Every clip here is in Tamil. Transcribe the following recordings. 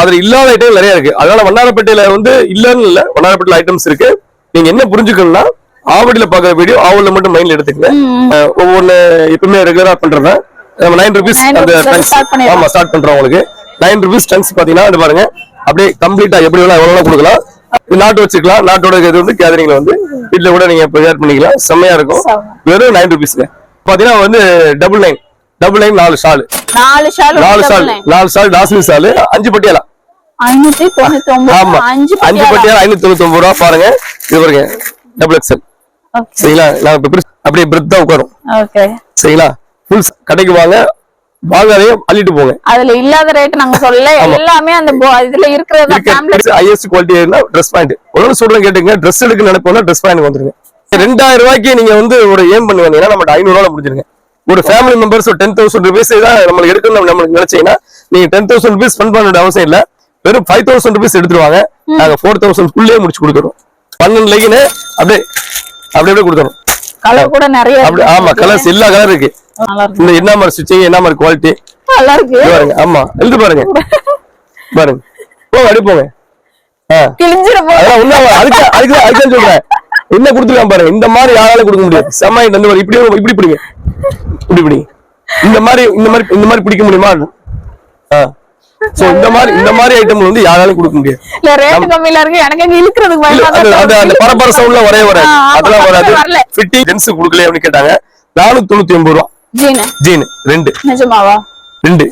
அதுல இல்லாத ஐட்டம் நிறைய இருக்கு. அதனால வண்ணாரப்பேட்டையில வந்து இல்லன்னு இல்ல, வண்ணாரப்பேட்டையில ஐட்டம்ஸ் இருக்கு. நீங்க என்ன புரிஞ்சுக்கணும்னா ஆவடியில பாக்குற வீடியோ ஆவடியில மட்டும் மைண்ட்ல எடுத்துக்கங்க. ஒவ்வொன்னு எப்பவுமே ரெகுலரா பண்றதா 9 rupees அந்த ட்ரங்க்ஸ். ஆமா ஸ்டார்ட் பண்றோம் உங்களுக்கு 9 rupees ட்ரங்க்ஸ் பாத்தீங்கன்னா இது பாருங்க அப்படியே கம்ப்ளீட்டா எப்படி வேணா எவ்வளவு கொடுக்கலாம். நாட்டு வச்சுக்கலாம். நாட்டோட இது வந்து கேதரிங்ல வந்து வீட்டுல கூட நீங்க ப்ரிப்பேர் பண்ணிக்கலாம். செம்மையா இருக்கும். வெறும் 9 rupees பாத்தீங்கன்னா வந்து 99 4 ஷால் 4 ஷால் டாஸ்லி ஷால் 5 பட்டியாலா 599. ஆமா 5 பட்டியாலா 599 ரூபாய் பாருங்க. இது பாருங்க டபுள் எக்ஸ்எல். சரிங்களா? நான் அப்படியே பிரெத்தா உட்காரும். ஓகே சரிங்களா? ஃபுல் கடைக்கு வாங்க, வாங்காதே அள்ளிட்டு போங்க. அதுல இல்லாத ரேட் நாங்க சொல்ல எல்லாமே அந்த இதுல இருக்குறது ஃபேமிலி ஹையஸ்ட் குவாலிட்டி என்ன Dress Point. ஒன்னு சொல்றேன் கேட்டுங்க. Dress எடுக்க நினைப்போம்னா Dress Point வந்துருங்க. 2000 ரூபாய்க்கு நீங்க வந்து ஒரு ஏம் பண்ணி வந்தீங்கன்னா நம்ம 500 ரூபாய் முடிஞ்சிருங்க. ஒரு ஃபேமிலி மெம்பர்ஸ் 10,000 rupees தான் நமக்கு எடுக்கணும் நமக்கு நினைச்சீங்கன்னா நீங்க 10,000 rupees ஸ்பெண்ட் பண்ண வேண்டிய அவசியம் இல்ல. வெறும் 5,000 rupees எடுத்துருவாங்க. நாங்க 4,000 குள்ளே முடிச்சு கொடுக்குறோம். 12 லெகின் அப்படியே கொடுத்துறோம். கலர் கூட நிறைய ஆமா கலர்ஸ் எல்லா கலர் இருக்கு. இந்த என்ன மாதிரி ஸ்டிச்சிங் என்ன மாதிரி குவாலிட்டி நல்லா இருக்கு பாருங்க. ஆமா எழுது பாருங்க பாருங்க போங்க அடி போங்க. கிழிஞ்சிரும். அதான் உண்மை. அதுக்கு சொல்றேன் என்ன கொடுத்துருக்கான் பாருங்க. இந்த மாதிரி யாராலும் கொடுக்க முடியாது. செம்மையா இந்த மாதிரி இப்படி பிடிங்க இப்படி பிடிங்க. இந்த மாதிரி பிடிக்க முடியுமா? சோ இந்த மாதிரி ஐட்டம் வந்து யாராலும் கொடுக்க முடியாது. இல்ல ரேட் கம்மியா இருக்கு. எனக்கு அங்க இழுக்கிறதுக்கு பயமா அந்த பரபர சவுண்ட்ல வராது. அதெல்லாம் வராது. ஃபிட்டிங் ஜென்ஸ் கொடுக்கல அப்படி கேட்டாங்க. 499 ரூபாய் ஜீன் 2. நிஜமாவா? 2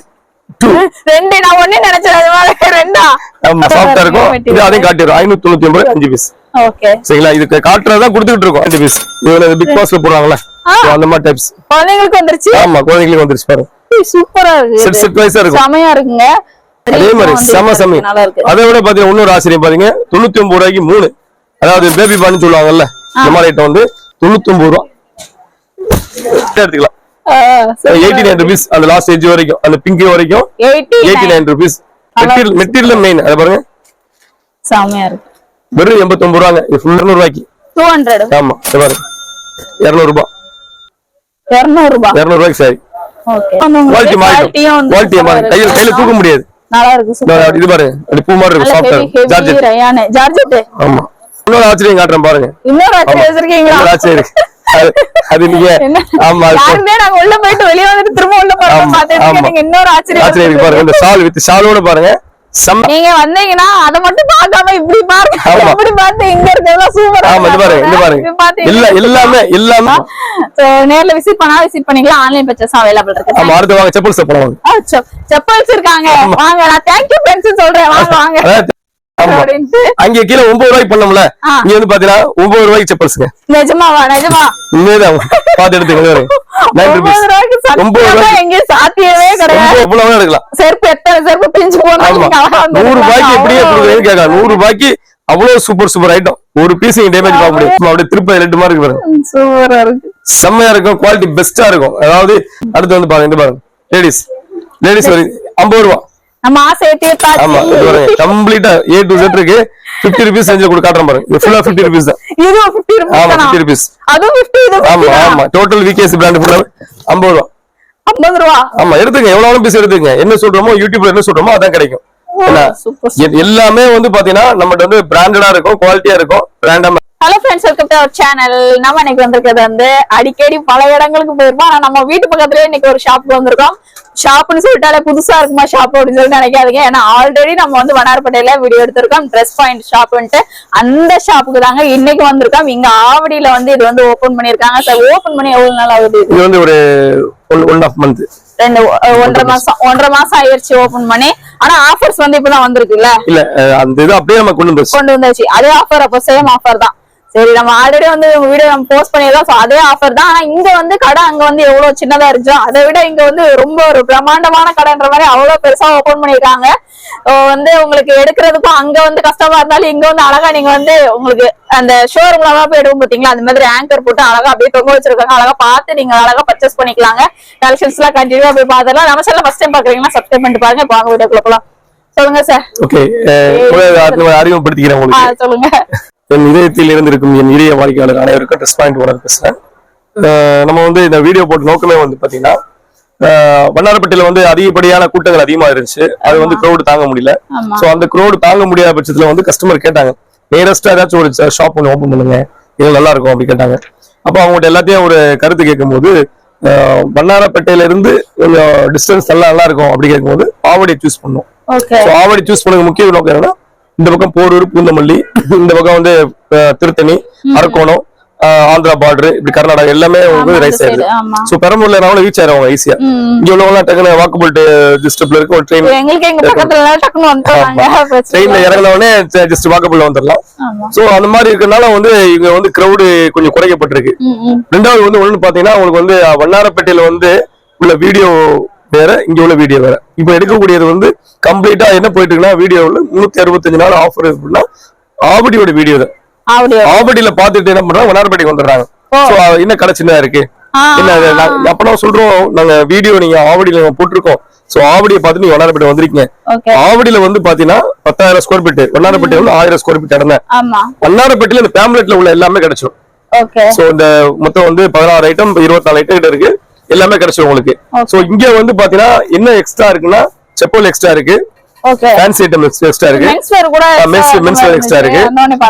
நான் ஒண்ணே நினைச்சேன். அது மாதிரி ரெண்டா? ஆமா சாஃப்ட்டா இருக்கும். இது அதையும் காட்டிடுறோம். 599 5 பீஸ். ஓகே சரிங்களா? இதுக்கு காட்டுறதா கொடுத்துட்டு இருக்கோம் 5 பீஸ். இதுல பிக் பாஸ்ல போடுறாங்கல்ல அந்த மாதிரி டைப்ஸ் குழந்தைகளுக்கு வந்துருச்சு. ஆமா குழந்தைகளுக்கு வந்துருச்சு பாருங்க. சூப்பரா இருக்கு. செட் வைஸா இருக்கும். செமையா இருக்குங்க. அதே மாதிரி செம. அதை விட பாத்தீங்கன்னா இன்னொரு ஆச்சரியம் பாத்தீங்க 99 ரூபாய்க்கு 3. அதாவது பேபி பான்னு சொல்லுவாங்கல்ல இந்த மாதிரி ஐட்டம் வந்து 99 ரூபாய் எடுத்துக்கலாம். 89 rupees அந்த லாஸ்ட் ஏஜ் வரைக்கும் அந்த பிங்க் வரைக்கும் 89 rupees. மெட்டீரியல் மெயின் அதை பாருங்க செமையா இருக்கு. வெறும் 89 ரூபாங்க. இது ஃபுல் 200 ரூபாய்க்கு 200. ஆமா இது பாருங்க 200 ரூபாய் 200 ரூபாய்க்கு சரி. ஓகே குவாலிட்டி மாறிடும். குவாலிட்டி மாறிடும். கையில தூக்க முடியாது. நல்லா இருக்கு. இது பாருங்க அது பூ மாதிரி இருக்கு. சாஃப்ட்டா ஜார்ஜெட். ஆமா இன்னொரு ஆச்சரியம் காட்டுறேன் பாருங்க. இன்னொரு ஆச்சரியம் வச்சிருக்கீங்களா? ஆச்சரியம் இருக்கு. அது நீங்க ஆமா நாங்க உள்ள போயிட்டு வெளிய வந்துட்டு திரும்ப உள்ள போறோம். பாத்துட்டு நீங்க இன்னொரு ஆச்சரியம் இருக்கு பாருங்க. இந்த ஷால் வித் ஷாலோட பாருங்க. நீங்க வந்தீங்கன்னா அத மட்டும் பார்க்காம இப்படி பாருங்க. இப்படி பார்த்து இங்க இருக்கதெல்லாம் சூப்பரா. ஆமா இது பாருங்க எல்லாமே சோ நேர்ல விசிட் பண்ணிக்கலாம். ஆன்லைன் பர்ச்சேஸ் அவேலபிள் இருக்கு. ஆமா அடுத்து வாங்க செப்பல்ஸ் போலாம். செப்பல்ஸ் இருக்காங்க. வாங்க நான் थैंक यू फ्रेंड्ஸ் சொல்றேன். வாங்க அங்க கீழ 9 ரூபாய்க்கு பண்ணோம்ல இங்க வந்து பாத்தீங்கன்னா 9 ரூபாய்க்கு செப்பல்ஸ்ங்க. நிஜமாவா? நிஜமா உண்மைதான். பாத்து எடுத்துங்க. 9 ரூபாய்க்கு 9 ரூபாய்க்கு எங்க சாத்தியமே கிடையாது. எவ்வளவு எடுக்கலாம். செருப்பு எத்தனை செருப்பு பிஞ்சு போனா 100 ரூபாய்க்கு எப்படியே கொடுக்குறேன்னு கேட்கலாம். 100 ரூபாய்க்கு அவ்வளவு சூப்பர் ஐட்டம். ஒரு பீஸ் டேமேஜ் பார்க்க முடியும். அப்படியே திருப்ப ரெண்டு மாதிரி இருக்கு பாருங்க. சூப்பரா இருக்கு. செம்மையா இருக்கும். குவாலிட்டி பெஸ்டா இருக்கும். அதாவது அடுத்து வந்து பாருங்க இந்த பாருங்க லேடிஸ் 50 ரூபாய். நம்ம ஆசையத்தை பாத்து ஆமா இது பாருங்க கம்ப்ளீட்டா A to Z இருக்கு. 50 rupees ரேஞ்சில கூட காட்றேன் பாருங்க. இது ஃபுல்லா 50 rupees தான். இது 50 rupees. ஆமா 50 rupees. அது 50 இது 50. ஆமா டோட்டல் VKC பிராண்ட் ஃபுல்லா 50 ரூபாய். 50 ரூபாய். ஆமா எடுத்துங்க. எவ்வளவு பீஸ் எடுத்துங்க. என்ன சொல்றோமோ யூடியூப்ல என்ன சொல்றோமோ அதான் கிடைக்கும். எல்லாமே வந்து பாத்தீங்கன்னா நம்மட்ட வந்து பிராண்டடா இருக்கும். குவாலிட்டியா இருக்கும். பிராண்டா. Hello friends, welcome to our channel. நம்ம இன்னைக்கு வந்திருக்கிறது வந்து அடிக்கடி பல இடங்களுக்கு போயிருப்போம். ஆனா நம்ம வீட்டு பக்கத்துலயே இன்னைக்கு ஒரு ஷாப்புக்கு வந்திருக்கோம். ஷாப்னு சொல்லிட்டாலே புதுசா இருக்குமா ஷாப் அப்படின்னு சொல்லி நினைக்காதீங்க. ஏன்னா ஆல்ரெடி நம்ம வந்து வண்ணாரப்பேட்டையில வீடியோ எடுத்திருக்கோம். ட்ரெஸ் பாயிண்ட் ஷாப்ன்ட்டு அந்த ஷாப்புக்கு தாங்க இன்னைக்கு வந்திருக்கோம். இங்க ஆவடியில வந்து இது வந்து ஓபன் பண்ணிருக்காங்க. சார் ஓபன் பண்ணி எவ்வளவு நாள் ஆகுது? இது வந்து ஒரு 1.5 month 1.5 மாசம் ஆயிடுச்சு ஓபன் பண்ணி. ஆனா ஆஃபர்ஸ் வந்து இப்பதான் வந்திருக்குல்ல? இல்ல அந்த இது அப்படியே நம்ம கொண்டு வந்தாச்சு. அதே ஆஃபர், அப்ப சேம் ஆஃபர் தான். சரி நம்ம ஆல்ரெடி வந்து வீடியோ நம்ம போஸ்ட் பண்ணிருக்கோம். அதே ஆஃபர் தான். ஆனா இங்க வந்து கடை அங்க வந்து எவ்வளவு சின்னதா இருந்துச்சோ அதை விட இங்க வந்து ரொம்ப ஒரு பிரம்மாண்டமான கடைன்ற மாதிரி அவ்வளவு பெருசா ஓபன் பண்ணிருக்காங்க. வந்து உங்களுக்கு எடுக்கிறதுக்கும் அங்க வந்து கஷ்டமா இருந்தாலும் இங்க வந்து அழகா நீங்க வந்து உங்களுக்கு அந்த ஷோரூம்ல போய் எடுக்கும் பாத்தீங்களா, அந்த மாதிரி ஆங்கர் போட்டு அழகா அப்படியே தொங்க வச்சிருக்காங்க. அழகா பார்த்து நீங்க அழகா பர்ச்சேஸ் பண்ணிக்கலாங்க. கலெக்ஷன்ஸ் எல்லாம் கண்டினியூவா போய் பாத்துலாம். நம்ம சேனல் ஃபர்ஸ்ட் டைம் பாக்குறீங்கன்னா சப்ஸ்கிரைப் பண்ணிட்டு பாருங்க. வாங்க வீடியோக்குள்ள போலாம். சொல்லுங்க சார். ஓகே அறிமுகப்படுத்திக்கிறேன் உங்களுக்கு. சொல்லுங்க. என் இதயத்தில் இருந்திருக்கும் என் இளைய வாடிக்கையாளர் அனைவருக்கும் ட்ரெஸ் பாயிண்ட் ஓனர் பேசுறேன். நம்ம வந்து இந்த வீடியோ போட்ட நோக்கமே வந்து பாத்தீங்கன்னா வண்ணாரப்பட்டியில வந்து அதிகப்படியான கூட்டங்கள் அதிகமா இருந்துச்சு. அது வந்து crowd தாங்க முடியல. ஆமா. சோ அந்த crowd தாங்க முடியாத பட்சத்துல வந்து கஸ்டமர் கேட்டாங்க, நியரஸ்டா ஏதாச்சும் ஒரு ஷாப் ஒன்று ஓபன் பண்ணுங்க, இது நல்லா இருக்கும் அப்படி கேட்டாங்க. அப்போ அவங்கள்ட்ட எல்லாத்தையும் ஒரு கருத்து கேட்கும்போது வண்ணாரப்பேட்டையில இருந்து கொஞ்சம் டிஸ்டன்ஸ் நல்லா இருக்கும் அப்படி கேட்கும்போது ஆவடி சூஸ் பண்ணோம். ஓகே. சோ ஆவடி சூஸ் பண்ண முக்கிய நோக்கம் என்னன்னா, இந்த பக்கம் போரூர், பூந்தமல்லி, இந்த பக்கம் வந்து திருத்தணி, அரக்கோணம், ஆந்திரா பார்டர், இப்படி கர்நாடகா எல்லாமே வந்து ரைஸ் ஆயிடுது. சோ பெரம்பூர்ல நாம ரீச் ஆயிடுவாங்க ஈஸியா. இங்க உள்ளவங்க டக்குனு வாக்கபிள் டிஸ்டன்ஸ்ல இருக்கு. ஒரு ட்ரெயின் எங்களுக்கு எங்க பக்கத்துல டக்குனு வந்துட்டாங்க, ட்ரெயின்ல இறங்குன உடனே ஜஸ்ட் வாக்கபிள் வந்துடலாம். சோ அந்த மாதிரி இருக்கனால வந்து இங்க வந்து கிரவுட் கொஞ்சம் குறைக்கப்பட்டிருக்கு. ரெண்டாவது வந்து ஒண்ணு பாத்தீங்கன்னா, உங்களுக்கு வந்து வண்ணாரப்பேட்டையில வந்து உள்ள வீடியோ வேற, இங்க உள்ள வீடியோ வேற. இப்ப எடுக்கக்கூடியது வந்து கம்ப்ளீட்டா என்ன போயிட்டு இருக்குன்னா, வீடியோல 365 நாள் ஆஃபர் இருக்குன்னா ஆவடியோட வீடியோ தான். ஆவடியில பாத்துட்டு என்ன பண்றாங்க, வண்ணாரப்பேட்டைக்கு வந்துடுறாங்க. சோ என்ன கடை சின்னதா இருக்கு, என்ன அப்ப நான் சொல்றோம், நாங்க வீடியோ நீங்க ஆவடியில போட்டிருக்கோம். சோ ஆவடியை பார்த்து நீங்க வண்ணாரப்பேட்டை வந்திருக்கீங்க. ஆவடியில வந்து பாத்தீங்கன்னா 10,000 ஸ்கொயர் ஃபீட், வண்ணாரப்பேட்டை வந்து 1000 ஸ்கொயர் ஃபீட் இடம். வண்ணாரப்பேட்டையில இந்த பேம்லெட்ல உள்ள எல்லாமே கிடைச்சிடும். சோ இந்த மொத்தம் வந்து 16 ஐட்டம் 24 ஐட்டம் கிட்ட இருக்கு, எல்லாமே கிடைச்சிடும் உங்களுக்கு. சோ இங்க வந்து பாத்தீங்கன்னா என்ன எக்ஸ்ட்ரா இருக்குன்னா, செப்பல் எக்ஸ்ட்ரா இருக்கு, ஃபேன்சி ஐட்டம் எக்ஸ்ட்ரா இருக்கு, மென்ஸ் வேர் எக்ஸ்ட்ரா இருக்கு,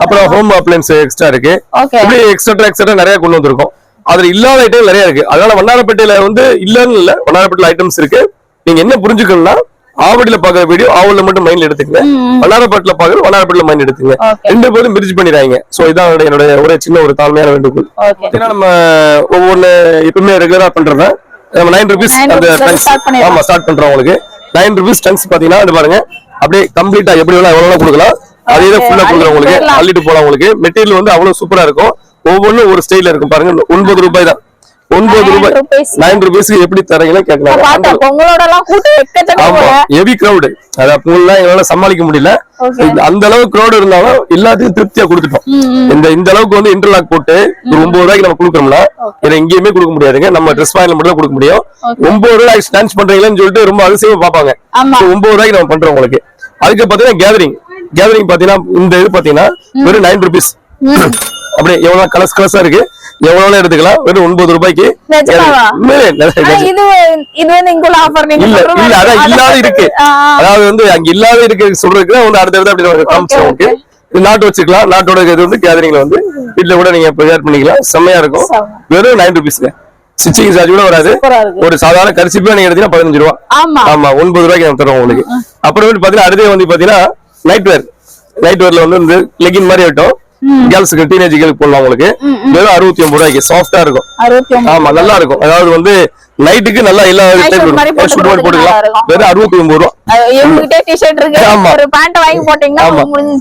அப்புறம் ஹோம் அப்ளையன்ஸ் எக்ஸ்ட்ரா இருக்கு. இப்படி எக்ஸ்ட்ரா நிறைய கொண்டு வந்திருக்கோம். அதுல இல்லாத ஐட்டம் நிறைய இருக்கு. அதனால வண்ணாரப்பேட்டையில வந்து இல்லன்னு இல்ல, வண்ணாரப்பேட்டையில ஐட்டம்ஸ் இருக்கு. நீங்க என்ன புரிஞ்சுக்கணும்னா, ஆவடியில பாக்குற வீடியோ ஆவடியில மட்டும் மைண்ட்ல எடுத்துக்கங்க, வண்ணாரப்பேட்டையில பாக்குற வண்ணாரப்பேட்டையில மைண்ட் எடுத்துங்க. ரெண்டு பேரும் பிரிட்ஜ் பண்ணிடுறாங்க. சோ இதான் என்னோட ஒரு சின்ன ஒரு தாழ்மையான வேண்டுகோள். ஏன்னா நம்ம ஒவ்வொன்னு எப்பவுமே ரெகுலரா பண்றத நம்ம 9 rupees அந்த ஸ்டார்ட் பண்றோம். உங்களுக்கு 9 rupees டங்ஸ் பாத்தீங்கன்னா இது பாருங்க, அப்படியே கம்ப்ளீட்டா எப்படி வேணா எவ்வளவு கொடுக்கலாம், அதே தான் ஃபுல்லா கொடுக்குறோம். உங்களுக்கு அள்ளிட்டு போலாம். உங்களுக்கு மெட்டீரியல் வந்து அவ்வளவு சூப்பரா இருக்கும். ஒவ்வொன்னும் ஒரு ஸ்டைல இருக்கும். பாருங்க 9 ரூபாய் தான். 9 ரூபாய் 9 rupeesக்கு எப்படி தரீங்களா கேட்கலாம். ஹெவி கிரௌட், அதான் பூல்லாம் என்னால சமாளிக்க முடியல. அந்த அளவுக்கு கிரௌட் இருந்தாலும் எல்லாத்தையும் திருப்தியா கொடுத்துட்டோம். இந்த அளவுக்கு வந்து இன்டர்லாக் போட்டு ஒரு 9 ரூபாய்க்கு நம்ம கொடுக்குறோம்னா இதை எங்கேயுமே கொடுக்க முடியாதுங்க. நம்ம ட்ரெஸ் வாயில மட்டும் தான் கொடுக்க முடியும். 9 ரூபாய் டான்ஸ் பண்றீங்கன்னு சொல்லிட்டு ரொம்ப அதிசயமா பாப்பாங்க. 9 ரூபாய்க்கு நம்ம பண்றோம் உங்களுக்கு. அதுக்கு பாத்தீங்கன்னா கேதரிங் பாத்தீங்கன்னா இந்த இது பாத்தீங்கன்னா வெறும் 9 rupees. அப்படியே எவ்வளவு கலர்ஸா இருக்கு, எவ்வளவு எடுத்துக்கலாம். வெறும் 9 ரூபாய்க்கு. இல்லாத இருக்கு, அதாவது வந்து அங்க இல்லாத இருக்கு சொல்றதுக்கு வந்து அடுத்தது அப்படி காமிச்சு நாட்டு வச்சுக்கலாம். நாட்டோட இது வந்து கேதரிங்ல வந்து வீட்டுல கூட நீங்க ப்ரிப்பேர் பண்ணிக்கலாம். செம்மையா இருக்கும். வெறும் 9 rupees. ஸ்டிச்சிங் சார்ஜ் கூட வராது. ஒரு சாதாரண கரிசிப்பா நீங்க எடுத்தீங்கன்னா 15 ரூபா. ஆமா 9 ரூபாய்க்கு நம்ம தரோம் உங்களுக்கு. அப்புறம் பாத்தீங்கன்னா அடுத்தே வந்து பாத்தீங்கன்னா நைட் வேர்ல வந்து லெகின் மாதிரி ஆட்டும் கேர்ள்ஸுக்கு, டீனேஜ் கேர்ளுக்கு போடலாம். உங்களுக்கு வெறும் 69 ரூபாய்க்கு சாஃப்டா இருக்கும். ஆமா நல்லா இருக்கும். அதாவது வந்து நைட்டுக்கு நல்லா எல்லா போட்டுக்கலாம். வெறும் 69 ரூபா. ஆமா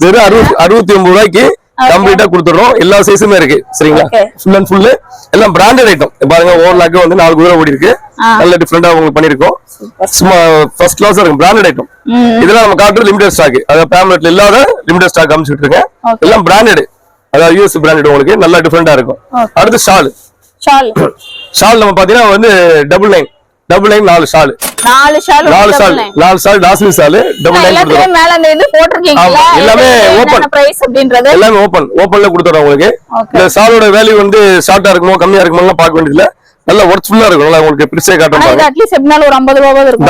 வெறும் 69 ரூபாய்க்கு கம்ப்ளீட்டா கொடுத்துறோம். எல்லா சைஸுமே இருக்கு. சரிங்களா, ஃபுல் அண்ட் ஃபுல் எல்லாம் பிராண்டட் ஐட்டம். பாருங்க ஓவர்லாக் வந்து 4 குதிரை ஓடி இருக்கு. நல்ல டிஃபரெண்டா உங்களுக்கு பண்ணிருக்கோம். சும்மா ஃபர்ஸ்ட் கிளாஸா இருக்கும் பிராண்டட் ஐட்டம். இதெல்லாம் நம்ம காட்டுறது லிமிடெட் ஸ்டாக். அதாவது பேம்லெட்ல இல்லாத லிமிடெட் ஸ்டாக் அமைச்சிட்டு இருக்கேன். எல்லாம் பிராண்டட், அதாவது யூஎஸ் பிராண்டட். உங்களுக்கு நல்லா டிஃபரெண்டா இருக்கும். அடுத்து ஷால் நம்ம பாத்தீங்கன்னா வந்து டபுள் லைன் 4 ஷால், 4 ஷால் டாஸ்மி ஷால் டபுள் லைன் எல்லாமே ஓபன்ல கொடுத்துறோம் உங்களுக்கு. இந்த ஷாலோட வேல்யூ வந்து ஷார்ட்டா இருக்குமோ கம்மியா இருக்குமோ பார்க்க வேண்டியதுல, நல்ல ஒர்க்ஃபுல்லா இருக்கும். நல்லா உங்களுக்கு பிரிச்சே காட்டுறோம்.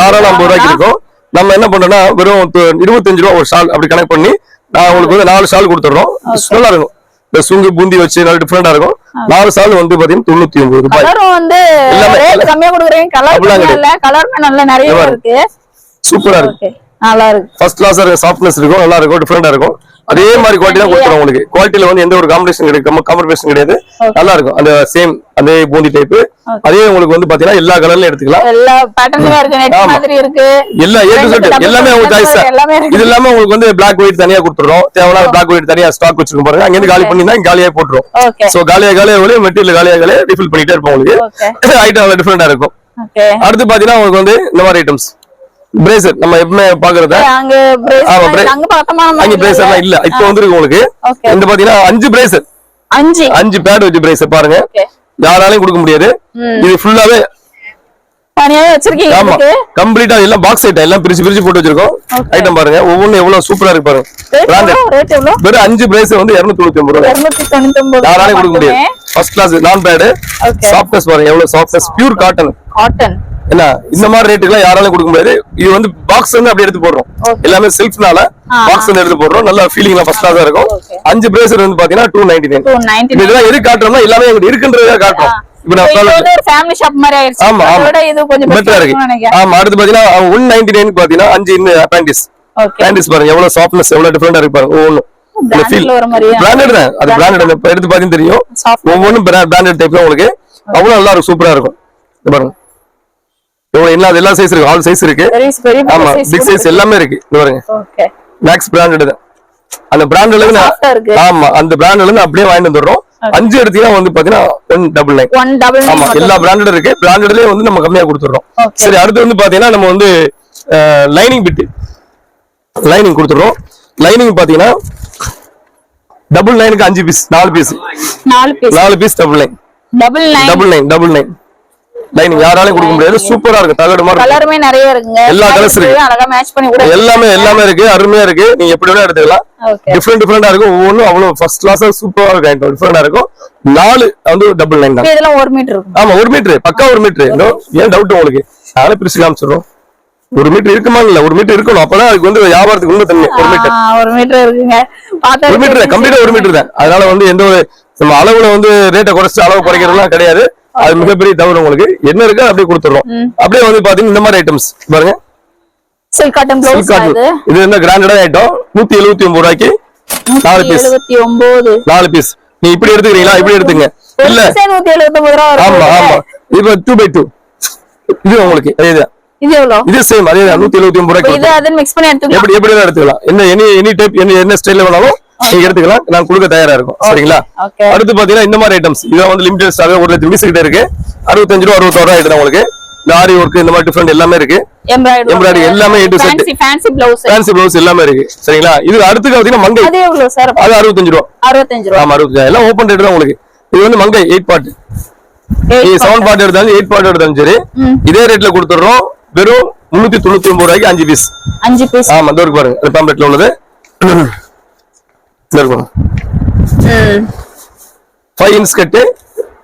தாராளம் 50 ரூபாய்க்கு இருக்கும். நம்ம என்ன பண்றோம்னா வெறும் 25 ரூபா ஒரு ஷால் அப்படி கனெக்ட் பண்ணி நான் உங்களுக்கு வந்து 4 ஷால் கொடுத்துறோம். நல்லா இருக்கும். இந்த சுங்கு பூந்தி வச்சு நல்லா டிஃபரெண்டா இருக்கும். 4 ஷால் வந்து பாத்தீங்கன்னா 99 ரூபாய். சூப்பரா இருக்கு. ஃபர்ஸ்ட் கிளாஸா இருக்கு. சாஃப்ட்னஸ் இருக்கும். நல்லா இருக்கும். டிஃபரெண்டா இருக்கும். அதே மாதிரி குவாலிட்டி தான் கொடுத்துறோம் உங்களுக்கு. குவாலிட்டியில வந்து எந்த ஒரு காம்படிஷன் கிடையாது, காம்ப்ரமைசேஷன் கிடையாது. நல்லா இருக்கும். அந்த சேம் அதே பூந்தி டைப். அதே உங்களுக்கு வந்து பாத்தீங்கன்னா எல்லா கலர்லயும் எடுத்துக்கலாம். எல்லா ஏ டு செட் எல்லாமே உங்களுக்கு சாய்ஸ். இது இல்லாம உங்களுக்கு வந்து பிளாக் ஒயிட் தனியா கொடுத்துறோம். தேவையான பிளாக் ஒயிட் தனியா ஸ்டாக் வச்சிருக்கோம். பாருங்க அங்க இருந்து காலி பண்ணினா காலியா போட்டுரும். சோ காலியா மெட்டீரியல் காலியா ரிஃபில் பண்ணிட்டே இருப்போம். உங்களுக்கு ஐட்டம் டிஃபரெண்டா இருக்கும். அடுத்து பாத்தீங்கன்னா உங்களுக்கு வந்து இந்த மாதிரி ஐட்டம்ஸ் பிரேசர் நம்ம எப்பவுமே பாக்குறத அங்க பிரேசர்லாம் இல்ல. இப்ப வந்துருக்கு உங்களுக்கு. இந்த பாத்தீங்கன்னா 5 பிரேசர், 5 பேட் வச்சு பிரேசர் பாருங்க. யாராலையும் கொடுக்க முடியாது. இது ஃபுல்லாவே கம்ப்ளீட்டா எல்லாம் பாக்ஸ் ஐட்டம் எல்லாம் பிரிச்சு போட்டு வச்சிருக்கோம். ஐட்டம் பாருங்க ஒவ்வொன்றும் எவ்வளவு சூப்பரா இருக்கு பாருங்க. வெறும் 5 பிரேசர் வந்து 299 ரூபாய். யாராலையும் கொடுக்க முடியாது. ஃபர்ஸ்ட் கிளாஸ் நான் பேட். சாஃப்ட்னஸ் பாருங்க எவ்வளவு சாஃப்ட்னஸ். Pure cotton. என்ன இந்த மாதிரி ரேட்டுக்குலாம் யாராலும் கொடுக்க முடியாது. இது வந்து பாக்ஸ் வந்து அப்படியே எடுத்து போடுறோம். எல்லாமே செல்ஃப்னால பாக்ஸ் வந்து எடுத்து போடுறோம். நல்லா ஃபீலிங்லாம் ஃபர்ஸ்ட் கிளாஸா இருக்கும். 5 பிரேசர் வந்து பாத்தீங்கன்னா 299. இதெல்லாம் எது காட்டுறோம்னா எல்லாமே எங்க இருக்குன்றத காட்டுறோம். இப்ப நான் ஒரு ஃபேமிலி ஷாப் மாதிரி ஆயிருச்சு. ஆமா ஆமா இது கொஞ்சம் பெட்டரா இருக்கு. ஆமா அடுத்து பாத்தீங்கன்னா 199 பாத்தீங்கன்னா 5 இன்னும் அப்பெண்டிஸ். அப்பெண்டிஸ் பாருங்க எவ்வளவு சாஃப்ட்னஸ் எவ்வளவு டிஃபரெண்டா இருக்கு பாருங்க. ஒவ்வொன்றும் பிராண்டட் தான். அது பிராண்டட் எடுத்து பாத்தீங்கன்னா தெரியும். ஒவ்வொன்றும் பிராண்டட் டைப்ல உங்களுக்கு அவ்வளவு நல்லா இருக்கும். சூப்பரா இருக்கும். பாருங்க எல்லா சைஸ் இருக்கு. ஆல் சைஸ் இருக்கு. ஆமா பிக் சைஸ் எல்லாமே இருக்கு. பாருங்க மேக்ஸ் பிராண்டட் தான். அந்த பிராண்ட்ல இருந்து ஆமா அந்த பிராண்ட்ல இருந்து அப்படியே வாங்கிட்டு வந்துடுறோம். 5 எடுத்தீங்கன்னா வந்து பாத்தீங்கன்னா 199. ஆமா எல்லா பிராண்டட் இருக்கு. பிராண்டட்லயே வந்து நம்ம கம்மியா கொடுத்துறோம். சரி அடுத்து வந்து பாத்தீங்கன்னா நம்ம வந்து லைனிங் பிட் லைனிங் கொடுத்துறோம். லைனிங் பாத்தீங்கன்னா டபுள் லைனுக்கு 5 piece 4 piece 4 piece double line lining யாராலையும் கொடுக்க முடியாது. சூப்பரா இருக்கு. தகடு மாதிரி கலருமே நிறைய இருக்குங்க. எல்லா கலர்ஸ் இருக்கு. அழகா மேட்ச் பண்ணி கூட எல்லாமே இருக்கு. அருமையா இருக்கு. நீங்க எப்படி வேணா எடுத்துக்கலாம். டிஃபரெண்டா இருக்கும். ஒவ்வொன்றும் அவ்வளவு ஃபர்ஸ்ட் கிளாஸா சூப்பரா இருக்கு. டிஃபரெண்டா இருக்கும். 4 வந்து டபுள் லைன் தான். இதெல்லாம் 1 மீட்டர் இருக்கும். ஆமா 1 மீட்டர் பக்கா 1 மீட்டர். ஏன் டவுட் உங்களுக்கு? நாளை பிரிச்சு காமிச்சிடுறோம். 1 மீட்டர் இருக்குமா இல்ல 1 மீட்டர் இருக்கணும். அப்பதான் அதுக்கு வந்து வியாபாரத்துக்கு உண்மை தன்மை. 1 மீட்டர் இருக்குங்க. 1 மீட்டர் கம்ப்ளீட்டா 1 மீட்டர் தான். அதனால வந்து எந்த ஒரு நம்ம அளவுல வந்து ரேட்டை குறைச்சு அளவு குறைக்கிறதுலாம் கிடையாது. அது மிகப்பெரிய தவறு. உங்களுக்கு என்ன இருக்கு அப்படியே கொடுத்துறோம். அப்படியே வந்து பாத்தீங்கன்னா இந்த மாதிரி ஐட்டம்ஸ் பாருங்க. சில்க் காட்டன் ப்ளவுஸ் இது என்ன கிராண்டடா ஐட்டம் 179 ரூபாய்க்கு 4 பீஸ் 4 பீஸ். நீ இப்படி எடுத்துக்கிறீங்களா? இப்படி எடுத்துங்க. இல்ல 179 ரூபாய். ஆமா ஆமா இது 2x2 இது உங்களுக்கு இதே இது எவ்வளவு? இது சேம் அதே 179 ரூபாய்க்கு. இது அத மிக்ஸ் பண்ணி எடுத்துக்கலாம். எப்படி எடுத்துக்கலாம். எனி டைப் என்ன ஸ்டைல்ல வேணாலும் நீங்க எடுத்துக்கலாம். நான் கொடுக்க தயாரா இருக்கும். சரிங்களா? அடுத்து பாத்தீங்கன்னா இந்த மாதிரி ஐட்டம்ஸ் இதெல்லாம் வந்து லிமிடெட் ஸ்டாக் 1 லட்சம் பீஸ் கிட்ட இருக்கு. 65 ரூபாய் 66 ரூபாய் எடுத்து உங்களுக்கு இந்த ஆரி ஒர்க் இந்த மாதிரி டிஃபரெண்ட் எல்லாமே இருக்கு. எம்ப்ராய்டரி எல்லாமே A to Z fancy blouse எல்லாமே இருக்கு. சரிங்களா? இது அடுத்து பாத்தீங்கன்னா மங்கை. அது எவ்வளவு சார்? அது 65 ரூபாய். 65 ரூபாய். ஆமா 65. எல்லாம் ஓபன் ரேட் தான் உங்களுக்கு. இது வந்து மங்கை 8 பார்ட். நீ 7 பார்ட் எடுத்தாலும் 8 பார்ட் எடுத்தாலும் சரி இதே ரேட்ல கொடுத்துறோம். வெறும் 399 ரூபாய்க்கு 5 பீஸ். ஆமா இந்த இருக்கு பாருங்க. அது பாம்பெட்ல உள்ளது. இருக்கும் 5 இன்ச் கட்டு